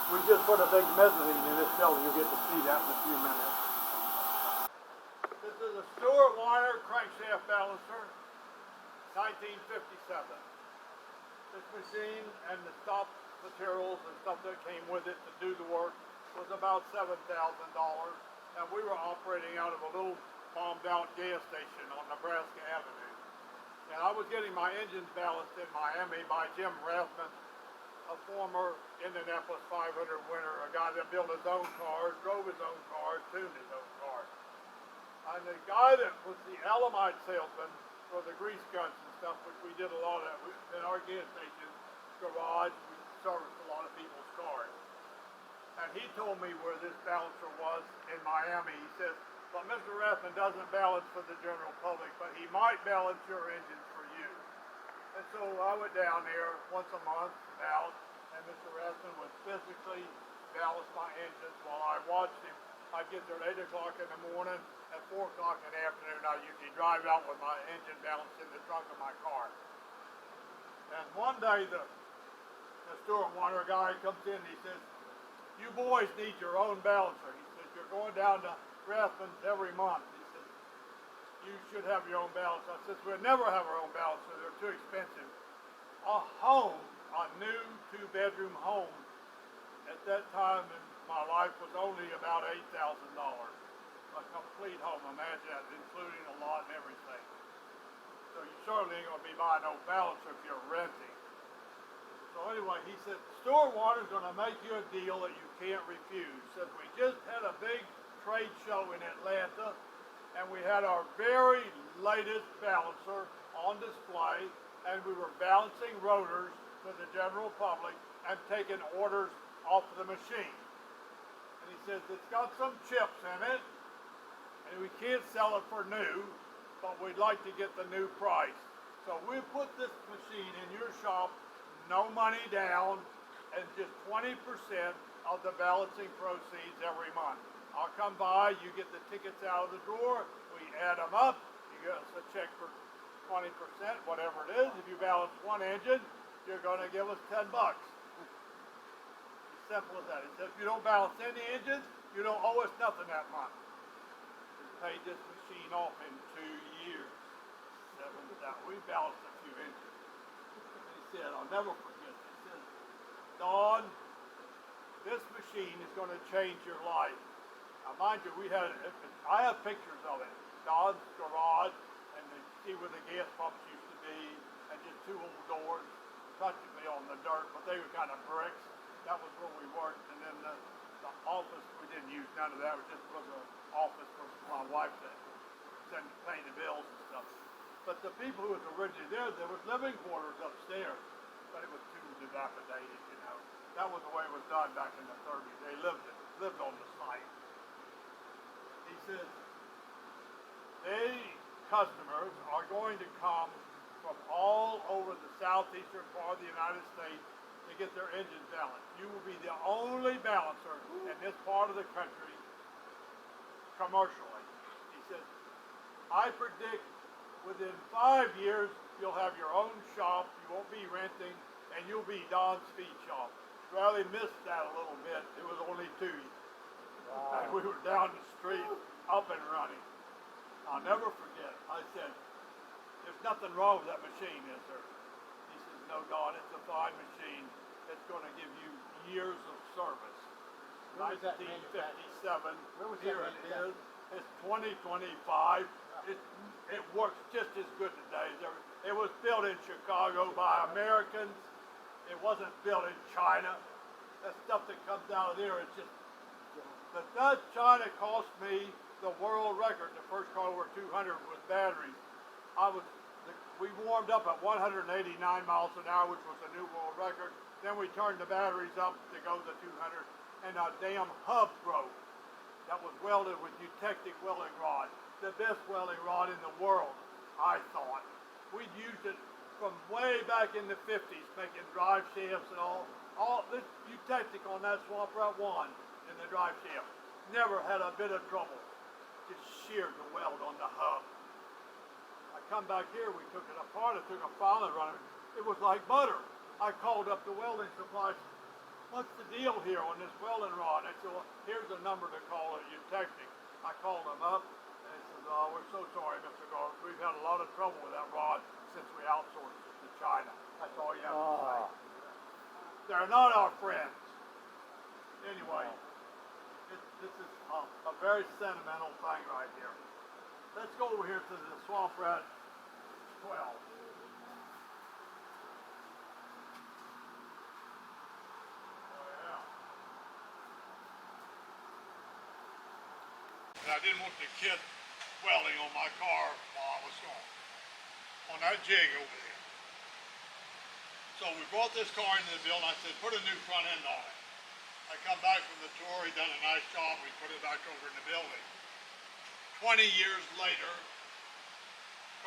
We just put a big mezzanine in this building. You'll get to see that in a few minutes. This is a Stuart Weiner crankshaft balancer, 1957. This machine and the stop materials and stuff that came with it to do the work was about $7,000, and we were operating out of a little bombed out gas station on Nebraska Avenue. And I was getting my engines balanced in Miami by Jim Rathman, a former Indianapolis 500 winner, a guy that built his own cars, drove his own cars, tuned his own cars. And the guy that was the Alamite salesman for the grease guns and stuff, which we did a lot of in our gas station garage, we serviced a lot of people's cars. And he told me where this balancer was in Miami. He says, but Mr. Rathman doesn't balance for the general public, but he might balance your engines for you. And so I went down there once a month about, and Mr. Rathman would physically balance my engines while I watched him. I'd get there at 8 o'clock in the morning, at 4 o'clock in the afternoon, I usually drive out with my engine balanced in the trunk of my car. And one day the Stuart Weiner guy comes in and he says, you boys need your own balancer. He says, you're going down to Rathman's every month. He says, you should have your own balancer. I said, we'll never have our own balancer. They're too expensive. A home, a new 2-bedroom home, at that time in my life was only about $8,000. A complete home, imagine that, including a lot and everything. So you certainly ain't going to be buying no balancer if you're renting. So anyway, he said, Stuart Weiner's going to make you a deal that you can't refuse. Said, we just had a big trade show in Atlanta, and we had our very latest balancer on display, and we were balancing rotors for the general public and taking orders off of the machine. And he says, it's got some chips in it, and we can't sell it for new, but we'd like to get the new price. So we put this machine in your shop, no money down, and just 20% of the balancing proceeds every month. I'll come by, you get the tickets out of the drawer, we add them up, you get us a check for 20%, whatever it is. If you balance one engine, you're going to give us $10. As simple as that. It says if you don't balance any engines, you don't owe us nothing that month. We paid this machine off in 2 years. We balanced a few engines. He said, I'll never forget this. He said, Don, this machine is going to change your life. Now mind you, I have pictures of it. Don's garage, and you see where the gas pumps used to be, and just 2 old doors, practically on the dirt, but they were kind of bricks. That was where we worked, and then the office, we didn't use none of that. It just was an office for my wife to send pay the bills and stuff. But the people who was originally there was living quarters upstairs, but it was too dilapidated, you know. That was the way it was done back in the 30s. They lived on the site. He says, they customers are going to come from all over the southeastern part of the United States to get their engines balanced. You will be the only balancer in this part of the country commercially. He says, I predict within 5 years, you'll have your own shop, you won't be renting, and you'll be Don's Feed Shop. Riley missed that a little bit. It was only 2. Wow. And we were down the street, up and running. I'll never forget. I said, there's nothing wrong with that machine, is there? He says, no, Don, it's a fine machine. It's going to give you years of service. 1957. Where was Here that it is. It's 2025. It works just as good today as ever. It was built in Chicago by Americans. It wasn't built in China. That stuff that comes out of there is just... That China cost me the world record. The first car over 200 with batteries. We warmed up at 189 miles an hour, which was a new world record. Then we turned the batteries up to go to 200, and a damn hub broke. That was welded with eutectic welding rod. The best welding rod in the world, I thought. We'd used it from way back in the 50s, making drive shafts and all this eutectic on that swamp right one in the drive shaft. Never had a bit of trouble. Just sheared the weld on the hub. I come back here, we took it apart, I took a file and run it. it was like butter. I called up the welding supply. What's the deal here on this welding rod? I said, well, here's the number to call it. You texting. I called them up, and they said, oh, we're so sorry, Mr. Garlits. We've had a lot of trouble with that rod since we outsourced it to China. That's all you have to say. They're not our friends. Anyway, this is a very sentimental thing right here. Let's go over here to the swamp rat 12. I didn't want the kid welding on my car while I was gone. On that jig over there. So we brought this car into the building. I said, put a new front end on it. I come back from the tour. He done a nice job. We put it back over in the building. 20 years later,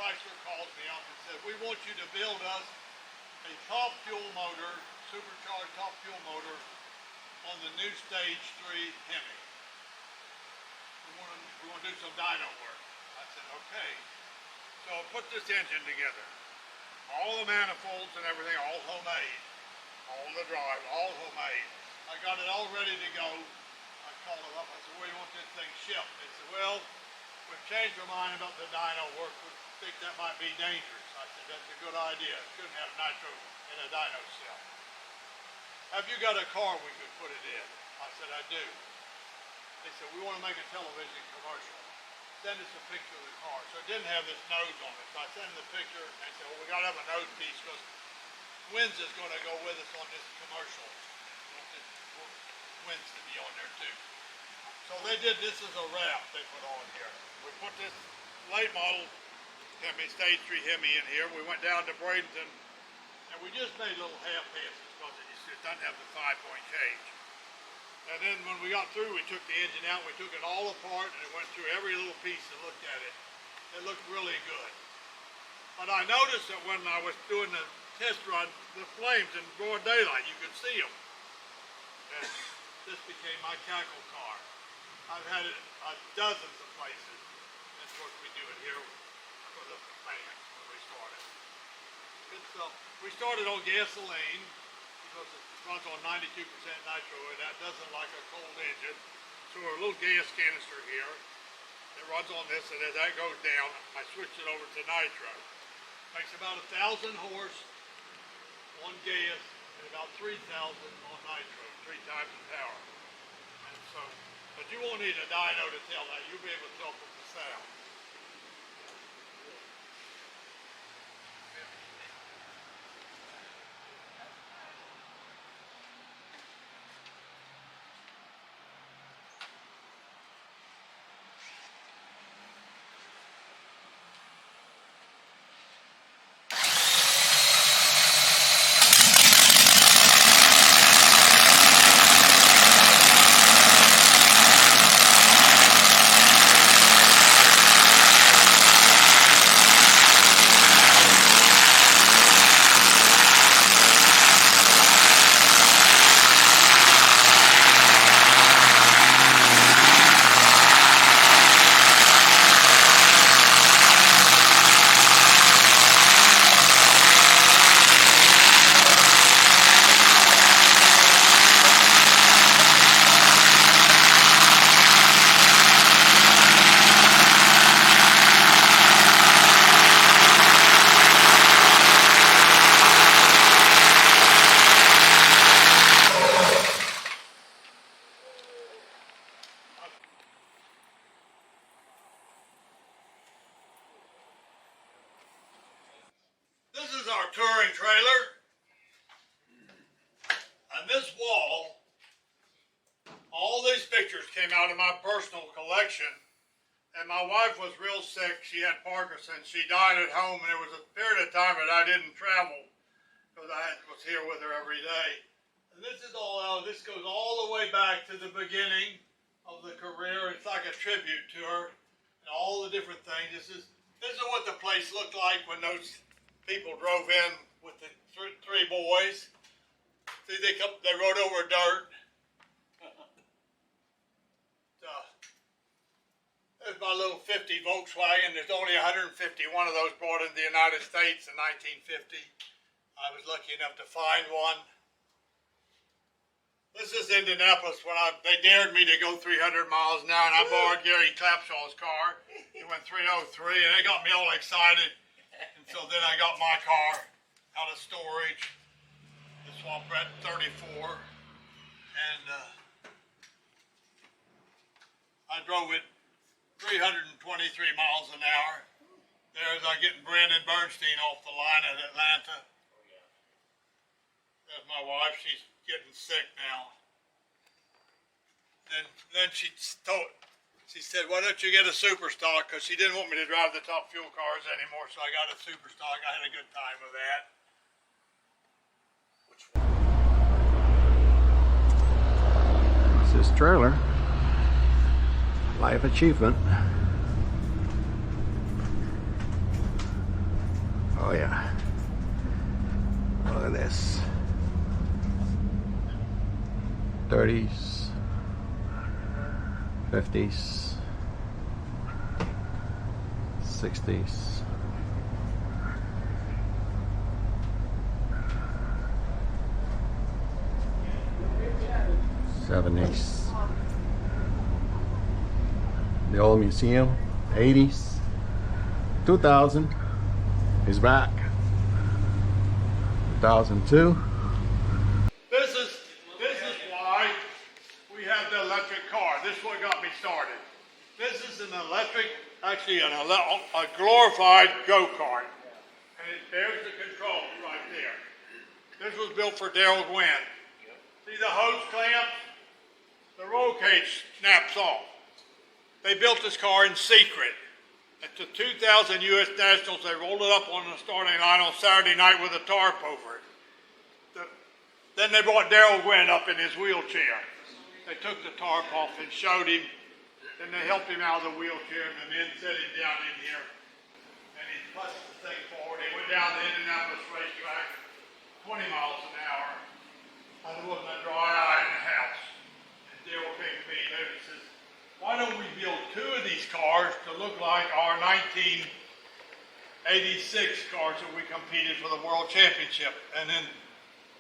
Dragster calls me up and says, we want you to build us a top fuel motor, supercharged top fuel motor on the new Stage 3 Hemi. We want to do some dyno work. I said, okay. So I put this engine together. All the manifolds and everything, all homemade. All the drive, all homemade. I got it all ready to go. I called them up. I said, where do you want this thing shipped? They said, well, we've changed our mind about the dyno work. We think that might be dangerous. I said, that's a good idea. Shouldn't have nitro in a dyno cell. Have you got a car we could put it in? I said, I do. They said, we want to make a television commercial. Send us a picture of the car. So it didn't have this nose on it. So I sent them the picture, and they said, well, we got to have a nose piece because Winds is going to go with us on this commercial. We want this Winds to be on there too. So they did this as a wrap they put on here. We put this late model Hemi, Stage 3 Hemi in here. We went down to Bradenton, and we just made little half passes because it doesn't have the 5-point cage. And then when we got through, we took the engine out, we took it all apart, and went through every little piece and looked at it. It looked really good. But I noticed that when I was doing the test run, the flames in broad daylight, you could see them. And this became my cackle car. I've had it dozens of places. And of course we do it here for the fans when we started. We started on gasoline because it runs on 92% nitro, and that doesn't like a cold engine. So a little gas canister here. It runs on this, and as that goes down, I switch it over to nitro. Makes about 1,000 horse on gas and about 3,000 on nitro, 3 times the power. And so, but you won't need a dyno to tell that. You'll be able to tell from the sound. This is our touring trailer, and this wall, all these pictures came out of my personal collection, and my wife was real sick. She had Parkinson's. She died at home, and there was a period of time that I didn't travel because I was here with her every day. And this is all out. This goes all the way back to the beginning of the career. It's like a tribute to her and all the different things. This is what the place looked like when those people drove in with the three boys. See, they rode over dirt. There's my little 50 Volkswagen. There's only 151 of those brought into the United States in 1950. I was lucky enough to find one. This is Indianapolis when they dared me to go 300 miles an hour, and I borrowed Gary Clapshaw's car. It went 303, and it got me all excited. And so then I got my car out of storage, the Swamp Rat 34, and I drove it 323 miles an hour. There's I getting Brandon Bernstein off the line at Atlanta. There's my wife. She's getting sick now. And then she said, why don't you get a super stock? Because she didn't want me to drive the top fuel cars anymore, so I got a super stock. I had a good time with that. This is trailer. Life achievement. Oh yeah. Look at this. 30s, 50s, 60s. 70s. The old museum, 80s, 2000 is back. 2002. This is why we have the electric car. This is what got me started. This is an electric, actually a glorified go-kart. And there's the controls right there. This was built for Daryl Gwynn. See the hose clamps? The roll cage snaps off. They built this car in secret. At the 2000 U.S. Nationals, they rolled it up on the starting line on Saturday night with a tarp over it. Then they brought Daryl Gwynn up in his wheelchair. They took the tarp off and showed him. Then they helped him out of the wheelchair and then set him down in here. And he pushed the thing forward. He went down the Indianapolis racetrack, 20 miles an hour. There wasn't a dry eye in the house. And Daryl came to me later and says, why don't we build two of these cars to look like our 1986 cars that we competed for the World Championship, and then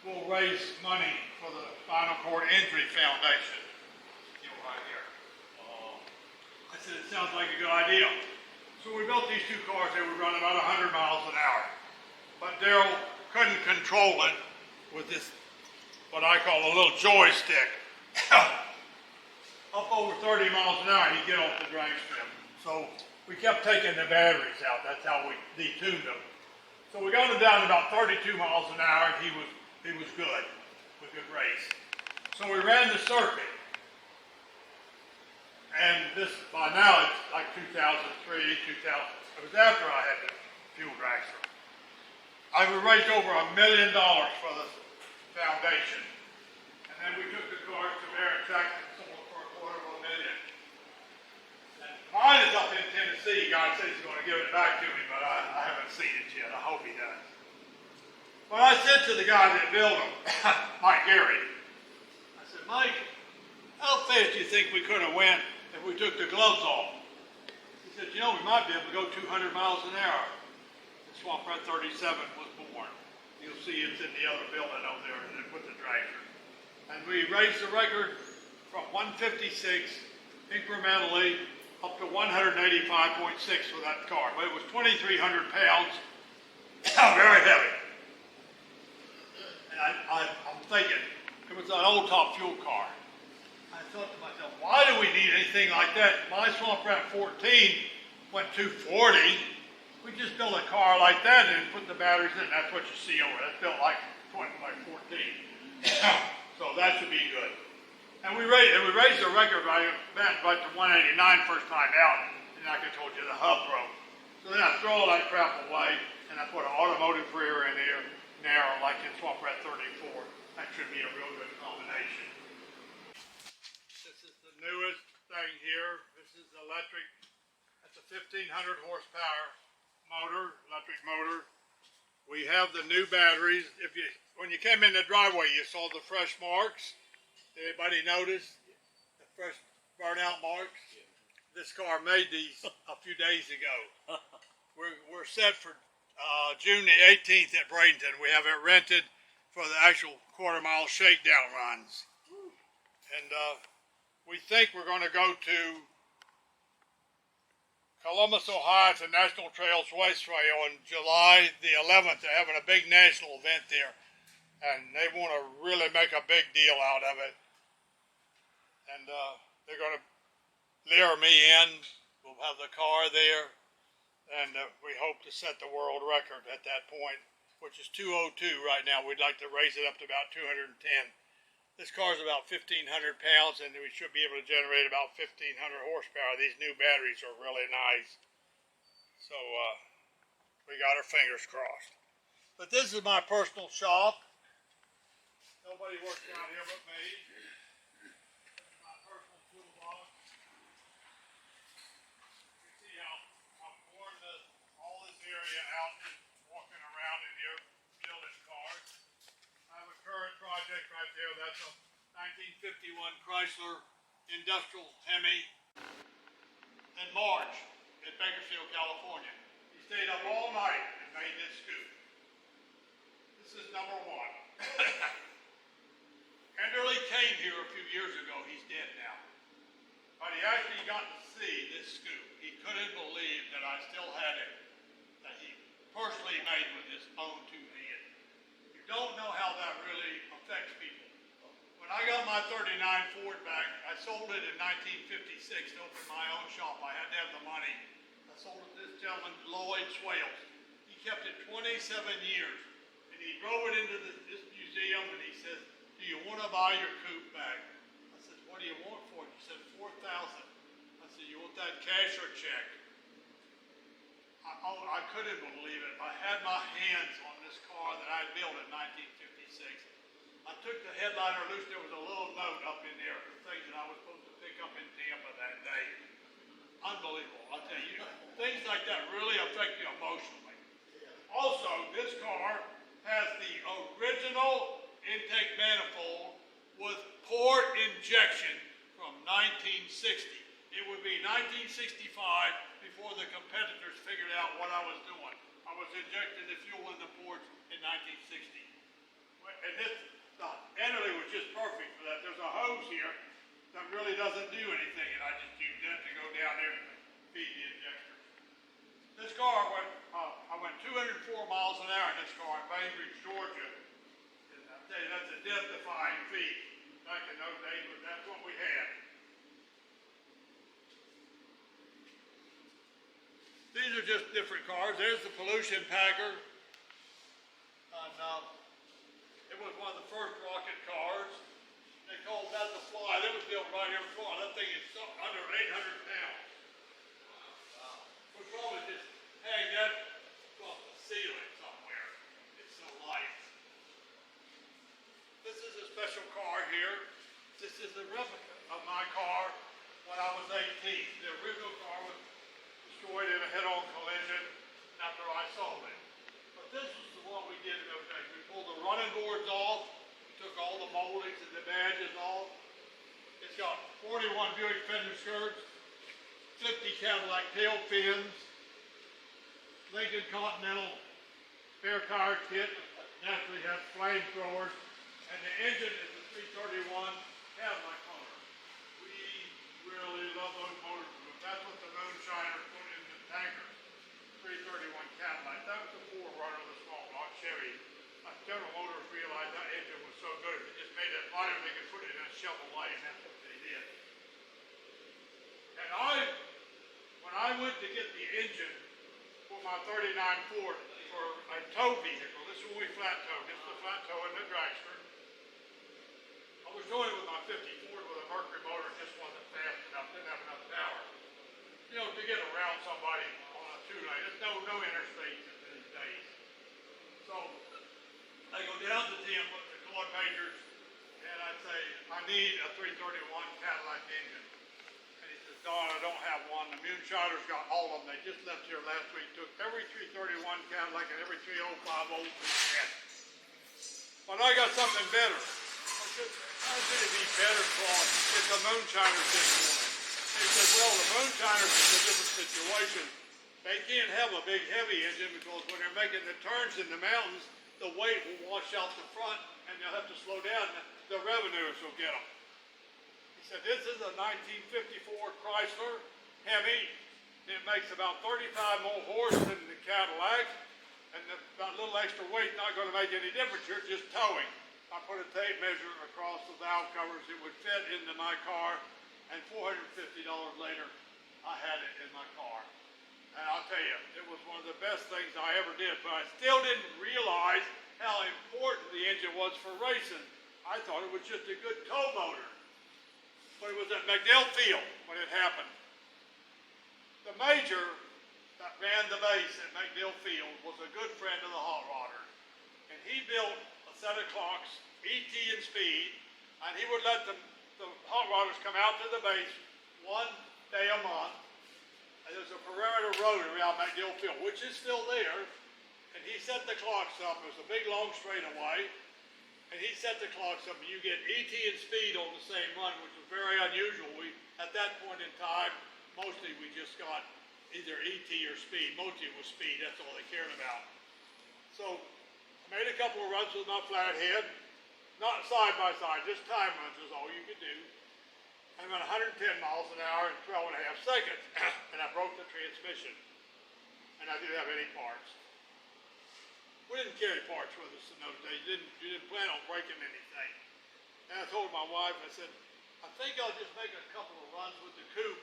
we'll raise money for the Spinal Cord Injury Foundation. Right here. I said, it sounds like a good idea. So we built these two cars. They would run about 100 miles an hour. But Daryl couldn't control it with this, what I call a little joystick. Up over 30 miles an hour, he'd get off the dragster. So we kept taking the batteries out. That's how we detuned them. So we got him down to about 32 miles an hour, and he was good. We could race. So we ran the circuit. And this, by now, it's like 2003, 2000. It was after I had the fuel dragster. I raised over $1 million for the foundation. And then we took the cars to Barrett Track and sold it for $250,000. And mine is up in Tennessee. God says he's going to give it back to me, but I haven't seen it yet. I hope he does. But I said to the guy that built them, Mike Gary, I said, Mike, how fast do you think we could have went if we took the gloves off? He said, you know, we might be able to go 200 miles an hour. The Swamp Rat 37 was born. You'll see it's in the other building over there, and they put the dragster. And we raised the record from 156 incrementally up to 185.6 with that car. But it was 2,300 pounds, very heavy. And I'm thinking, it was an old top fuel car. I thought to myself, why do we need anything like that? My Swamp Rat 14 went 240. We just built a car like that and put the batteries in. That's what you see over. That's built like 20 by 14. So that should be good. And we raised the record right to 189 first time out. And like I told you, the hub broke. So then I throw all that crap away and I put an automotive rear in here, narrow like in Swamp Rat 34. That should be a real good combination. This is the newest thing here. This is electric. That's a 1,500 horsepower motor, electric motor. We have the new batteries. When you came in the driveway, you saw the fresh marks. Did anybody notice the fresh burnout marks? This car made these a few days ago. We're set for June the 18th at Bradenton. We have it rented for the actual quarter-mile shakedown runs. And we think we're going to go to Columbus, Ohio to National Trails Raceway on July the 11th. They're having a big national event there, and they want to really make a big deal out of it. And they're going to lure me in. We'll have the car there, and we hope to set the world record at that point, which is 202 right now. We'd like to raise it up to about 210. This car is about 1,500 pounds, and we should be able to generate about 1,500 horsepower. These new batteries are really nice. So we got our fingers crossed. But this is my personal shop. Nobody works down here but me. This is my personal toolbox. You see how I've worn all this area out and walking around in here building cars. I have a current project right there. That's a 1951 Chrysler Industrial Hemi in March in Bakersfield, California. He stayed up all night and made this scoop. This is number one. Enderley came here a few years ago. He's dead now. But he actually got to see this scoop. He couldn't believe that I still had it, that he personally made with his own two hands. You don't know how that really affects people. When I got my 39 Ford back, I sold it in 1956 to open my own shop. I had to have the money. I sold it to this gentleman, Lloyd Swales. He kept it 27 years. And he drove it into this museum and he says, "Do you want to buy your coupe back?" I said, "What do you want for it?" He said, $4,000. I said, "You want that cash or check?" I couldn't believe it. I had my hands on this car that I built in 1956. I took the headliner loose. There was a little note up in there of things that I was supposed to pick up in Tampa that day. Unbelievable. I'll tell you, things like that really affect you emotionally. Also, this car has the original intake manifold with port injection from 1960. It would be 1965 before the competitors figured out what I was doing. I was injecting the fuel in the ports in 1960. And this, the Enderley was just perfect for that. There's a hose here that really doesn't do anything, and I just use that to go down there and feed the injectors. This car I went 204 miles an hour in this car in Bainbridge, Georgia. And I tell you, that's a death-defying feat. Back in those days, but that's what we had. These are just different cars. There's the pollution packer. And it was one of the first rocket cars. They called that the Fly. That was built right here in Florida. That thing is under 800 pounds. We'll probably just hang that from the ceiling somewhere. It's so light. This is a special car here. This is a replica of my car when I was 18. The original car was destroyed in a head-on collision after I sold it. But this is what we did in those days. We pulled the running boards off. We took all the moldings and the badges off. It's got 41 Buick fender skirts, 50 Cadillac tail fins, Lincoln Continental spare tire kit, naturally has flamethrowers, and the engine is a 331 Cadillac motor. We really love those motors. That's what the moonshiners put in the tanker. 331 Cadillac. That was the forerunner of the small block Chevy. General Motors realized that engine was so good, it just made it lighter, they could put it in a Chevrolet, and that's what they did. And when I went to get the engine for my 39 Ford for a tow vehicle, this is when we flat towed. This is the flat tow in the Dragster. I was doing it with my 50 Ford with a Mercury motor, it just wasn't fast enough, didn't have enough power. You know, to get around somebody on a two-lane, there's no interstate these days. So I go down to Tampa, to Claude Majors, and I say, I need a 331 Cadillac engine. And he says, Don, I don't have one. The moonshiners got all of them. They just left here last week, took every 331 Cadillac and every 3050 and but I got something better. I said, how could it be better, Claude, if the moonshiners didn't want it? He said, well, the moonshiners is a different situation. They can't have a big heavy engine because when they're making the turns in the mountains, the weight will wash out the front and they'll have to slow down. The revenuers will get them. He said, this is a 1954 Chrysler Hemi. It makes about 35 more horse than the Cadillac. And about a little extra weight not going to make any difference. You're just towing. I put a tape measure across the valve covers. It would fit into my car. And $450 later, I had it in my car. And I'll tell you, it was one of the best things I ever did. But I still didn't realize how important the engine was for racing. I thought it was just a good tow motor. But it was at McDill Field when it happened. The major that ran the base at McDill Field was a good friend of the hot rodders. And he built a set of clocks, ET and speed, and he would let the hot rodders come out to the base one day a month. And there's a perimeter road around McDill Field, which is still there. And he set the clocks up. It was a big, long straightaway. And he set the clocks up, and you get ET and speed on the same run, which was very unusual. At that point in time, mostly we just got either ET or speed. Mostly it was speed. That's all they cared about. So I made a couple of runs with my flathead. Not side by side, just time runs is all you could do. I went 110 miles an hour in 12 and a half seconds, and I broke the transmission. And I didn't have any parts. We didn't carry parts with us in those days. You didn't plan on breaking anything. And I told my wife, I said, I think I'll just make a couple of runs with the coupe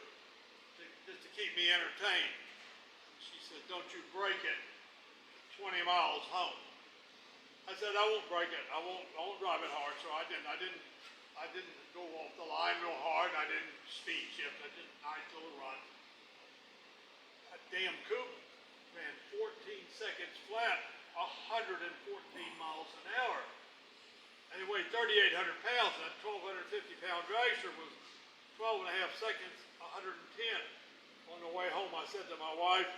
just to keep me entertained. And she said, don't you break it 20 miles home. I said, I won't break it. I won't drive it hard. So I didn't go off the line real hard. I didn't speed shift. I just nice little run. That damn coupe ran 14 seconds flat, 114 miles an hour. And it weighed 3,800 pounds. And that 1,250-pound dragster was 12 and a half seconds, 110. On the way home, I said to my wife,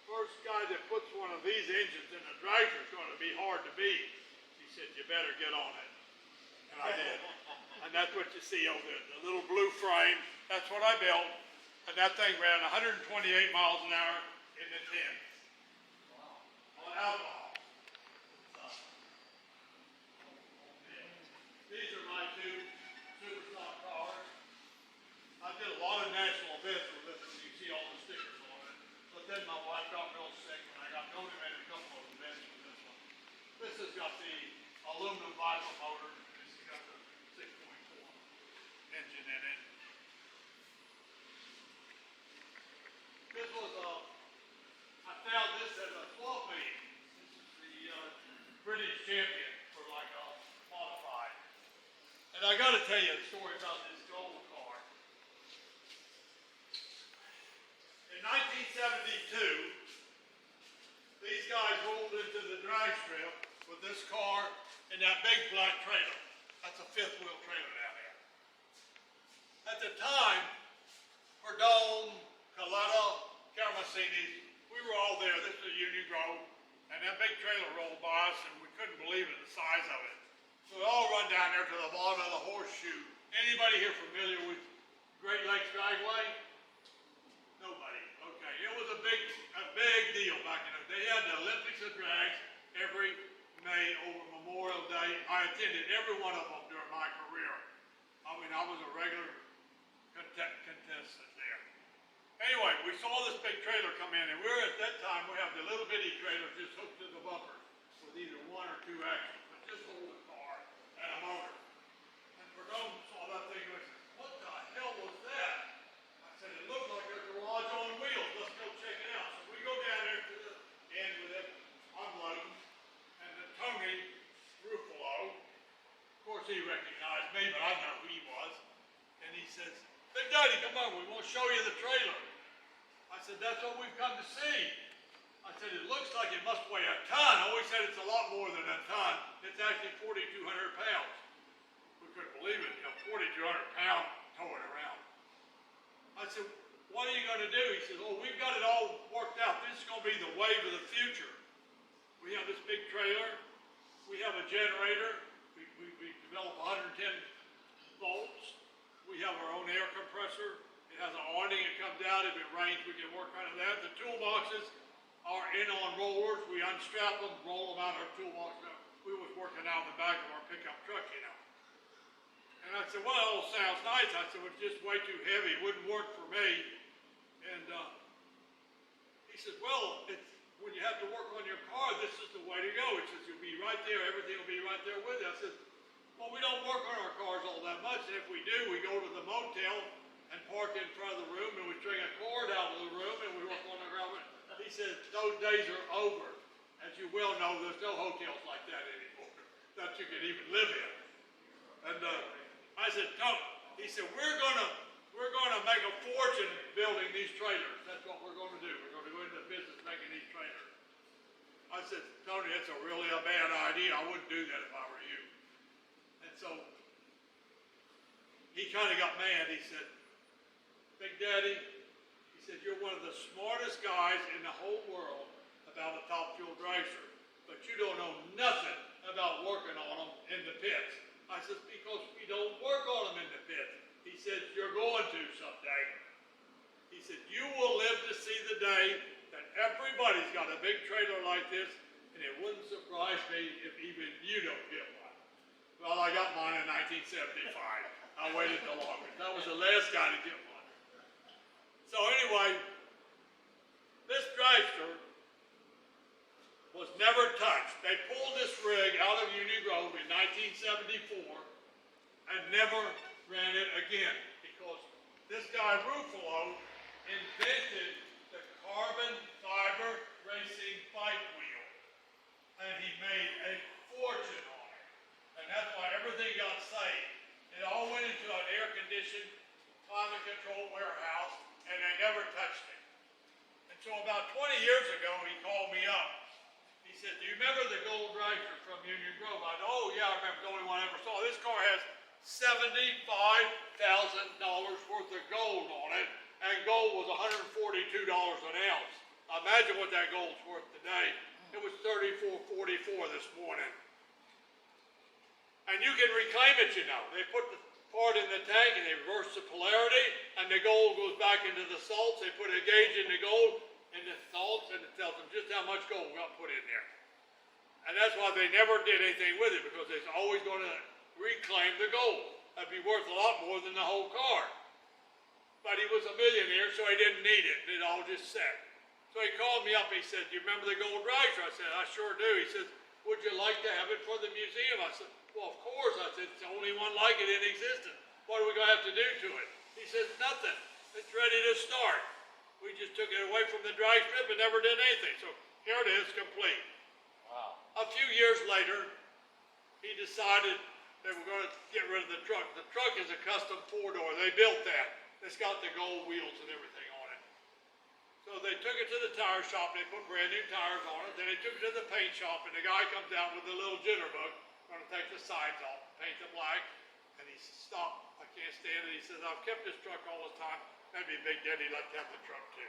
first guy that puts one of these engines in a dragster is going to be hard to beat. She said, you better get on it. And I did. And that's what you see over there, the little blue frame. That's what I built. And that thing ran 128 miles an hour in the 10s. Wow. On alcohol. These are my two super stock cars. I did a lot of national events with this one. You see all the stickers on it. But then my wife got real sick and I got donated a couple of events with this one. This has got the aluminum viper motor. This has got the 6.4 engine in it. This was I found this at a swap meet. This is the British champion for like a modified. And I got to tell you a story about this gold car. In 1972, these guys rolled into the drag strip with this car and that big black trailer. That's a fifth wheel trailer down there. At the time, Perdone, Coletta, Calvacini, we were all there. This is Union Grove. And that big trailer rolled by us and we couldn't believe it, the size of it. So we all run down there to the bottom of the horseshoe. Anybody here familiar with Great Lakes Dragway? Nobody. Okay. It was a big deal back in the day. They had the Olympics of drags every May over Memorial Day. I attended every one of them during my career. I mean, I was a regular contestant there. Anyway, we saw this big trailer come in, and at that time, we have the little bitty trailer just hooked to the bumper with either one or two axles, but just hold the car and a motor. And Perdone saw that thing and said, what the hell was that? I said, it looked like a garage on wheels. Let's go check it out. So we go down there to the end with it, unloading, and then Tony Ruffalo, of course he recognized me, but I didn't know who he was, and he says, Big Daddy, come on, we want to show you the trailer. I said, that's what we've come to see. I said, it looks like it must weigh a ton. I always said it's a lot more than a ton. It's actually 4,200 pounds. We couldn't believe it, 4,200 pounds towing around. I said, what are you going to do? He said, oh, we've got it all worked out. This is going to be the wave of the future. We have this big trailer. We have a generator. We developed 110 volts. We have our own air compressor. It has an awning that comes out. If it rains, we can work under that. The toolboxes are in on rollers. We unstrap them, roll them out of our toolbox. We was working out in the back of our pickup truck, you know. And I said, well, it all sounds nice. I said, well, it's just way too heavy. It wouldn't work for me. And he said, well, when you have to work on your car, this is the way to go. He says, you'll be right there. Everything will be right there with you. I said, well, we don't work on our cars all that much. And if we do, we go to the motel and park in front of the room, and we string a cord out of the room, and we work on the ground. He said, those days are over. As you well know, there's no hotels like that anymore that you can even live in. And I said, no. He said, we're gonna make a fortune building these trailers. That's what we're gonna do. We're gonna go into business making these trailers. I said, Tony, that's really a bad idea. I wouldn't do that if I were you. And so he kind of got mad. He said, Big Daddy, he said, you're one of the smartest guys in the whole world about a top fuel dragster, but you don't know nothing about working on them in the pits. I said, because we don't work on them in the pits. He said, you're going to someday. He said, you will live to see the day that everybody's got a big trailer like this, and it wouldn't surprise me if even you don't get one. Well, I got mine in 1975. I waited the longest. That was the last guy to get one. So anyway, this dragster was never touched. They pulled this rig out of Union Grove in 1974 and never ran it again because this guy Ruffalo invented the carbon fiber racing bike wheel, and he made a fortune on it. And that's why everything got saved. It all went into an air-conditioned, climate-controlled warehouse, and they never touched it. And so about 20 years ago, he called me up. He said, do you remember the gold dragster from Union Grove? I said, oh yeah, I remember, the only one I ever saw. This car has $75,000 worth of gold on it, and gold was $142 an ounce. Imagine what that gold's worth today. It was $34.44 this morning. And you can reclaim it, you know. They put the part in the tank and they reverse the polarity, and the gold goes back into the salts. They put a gauge in the gold and the salts, and it tells them just how much gold got put in there. And that's why they never did anything with it, because they're always going to reclaim the gold. That'd be worth a lot more than the whole car. But he was a millionaire, so he didn't need it. It all just sat. So he called me up. He said, do you remember the gold dragster? I said, I sure do. He says, would you like to have it for the museum? I said, well, of course. I said, it's the only one like it in existence. What are we going to have to do to it? He says, nothing. It's ready to start. We just took it away from the drag strip and never did anything. So here it is, complete. Wow. A few years later, he decided they were going to get rid of the truck. The truck is a custom four-door. They built that. It's got the gold wheels and everything on it. So they took it to the tire shop. They put brand new tires on it. Then they took it to the paint shop, and the guy comes out with a little jitterbug, going to take the sides off, paint it black. And he said, stop. I can't stand it. He says, I've kept this truck all this time. Maybe Big Daddy like to have the truck too.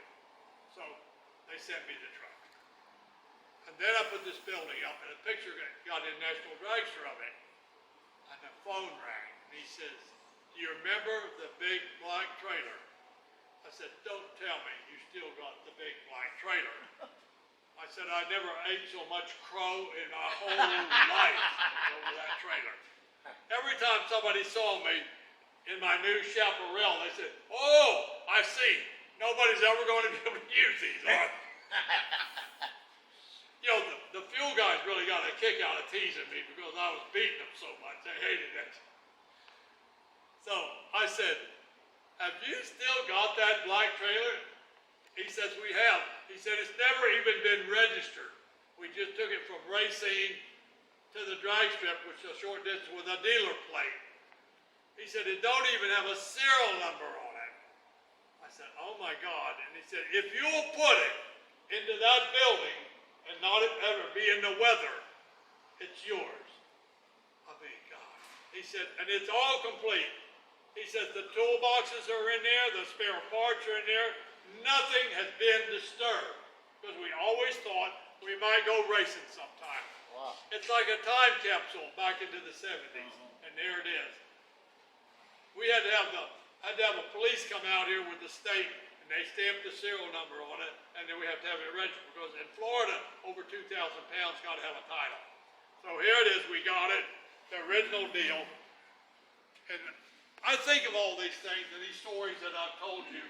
So they sent me the truck. And then I put this building up, and a picture got in National Dragster of it. And the phone rang, and he says, do you remember the big black trailer? I said, don't tell me you still got the big black trailer. I said, I never ate so much crow in my whole life over that trailer. Every time somebody saw me in my new chaparral, they said, oh, I see. Nobody's ever going to be able to use these, are they? You know, the fuel guys really got a kick out of teasing me because I was beating them so much. They hated that. So I said, have you still got that black trailer? He says, we have. He said, it's never even been registered. We just took it from Racine to the drag strip, which is a short distance with a dealer plate. He said, it don't even have a serial number on it. I said, oh my God. And he said, if you'll put it into that building and not ever be in the weather, it's yours. I mean, God. He said, and it's all complete. He says, the toolboxes are in there, the spare parts are in there. Nothing has been disturbed because we always thought we might go racing sometime. Wow. It's like a time capsule back into the 70s, and there it is. We had to have the had to have a police come out here with the state, and they stamp the serial number on it, and then we have to have it registered, because in Florida, over 2,000 pounds got to have a title. So here it is, we got it, the original deal. And I think of all these things and these stories that I've told you,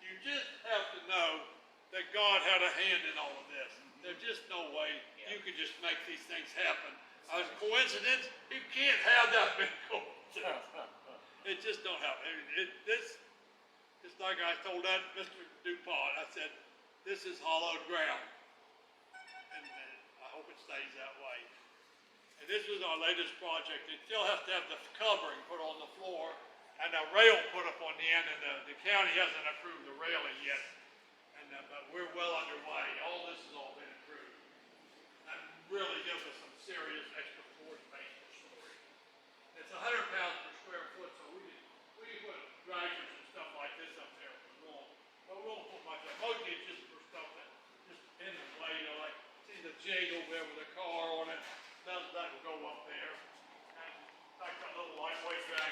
you just have to know that God had a hand in all of this. There's just no way you could just make these things happen. A coincidence? You can't have that big coincidence. It just don't happen. It's like I told that Mr. DuPont, I said, this is hollowed ground. And I hope it stays that way. And this was our latest project. It still has to have the covering put on the floor and a rail put up on the end, and the county hasn't approved the railing yet. But we're well underway. All this has all been approved. That really gives us some serious extra floor space for storage. It's 100 pounds per square foot, so we can put dragsters and stuff like this up there if we want. But we won't put much up. Mostly it's just for stuff that just in the way, like see the jig over there with a car on it. None of that will go up there. And like that little lightweight drag.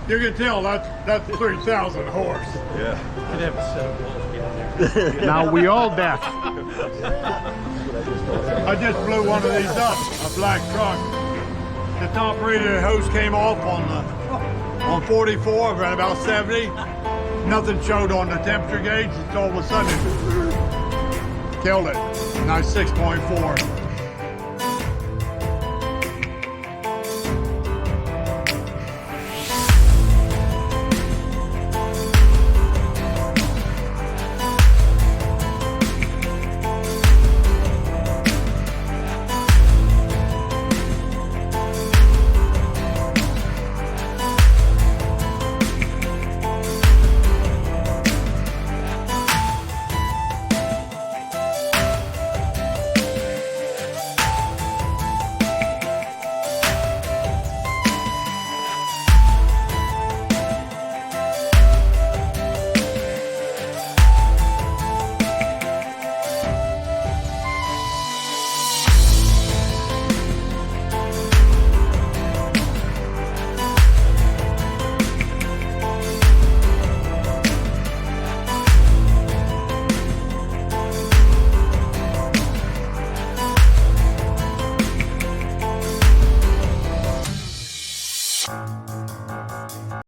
You can tell that's 3,000 horse. Yeah. Could have a set of wolves get in there. Now we all deaf. I just blew one of these up, a black truck. The top radiator hose came off on 44, around about 70. Nothing showed on the temperature gauge. It's all of a sudden killed it. Nice 6.4.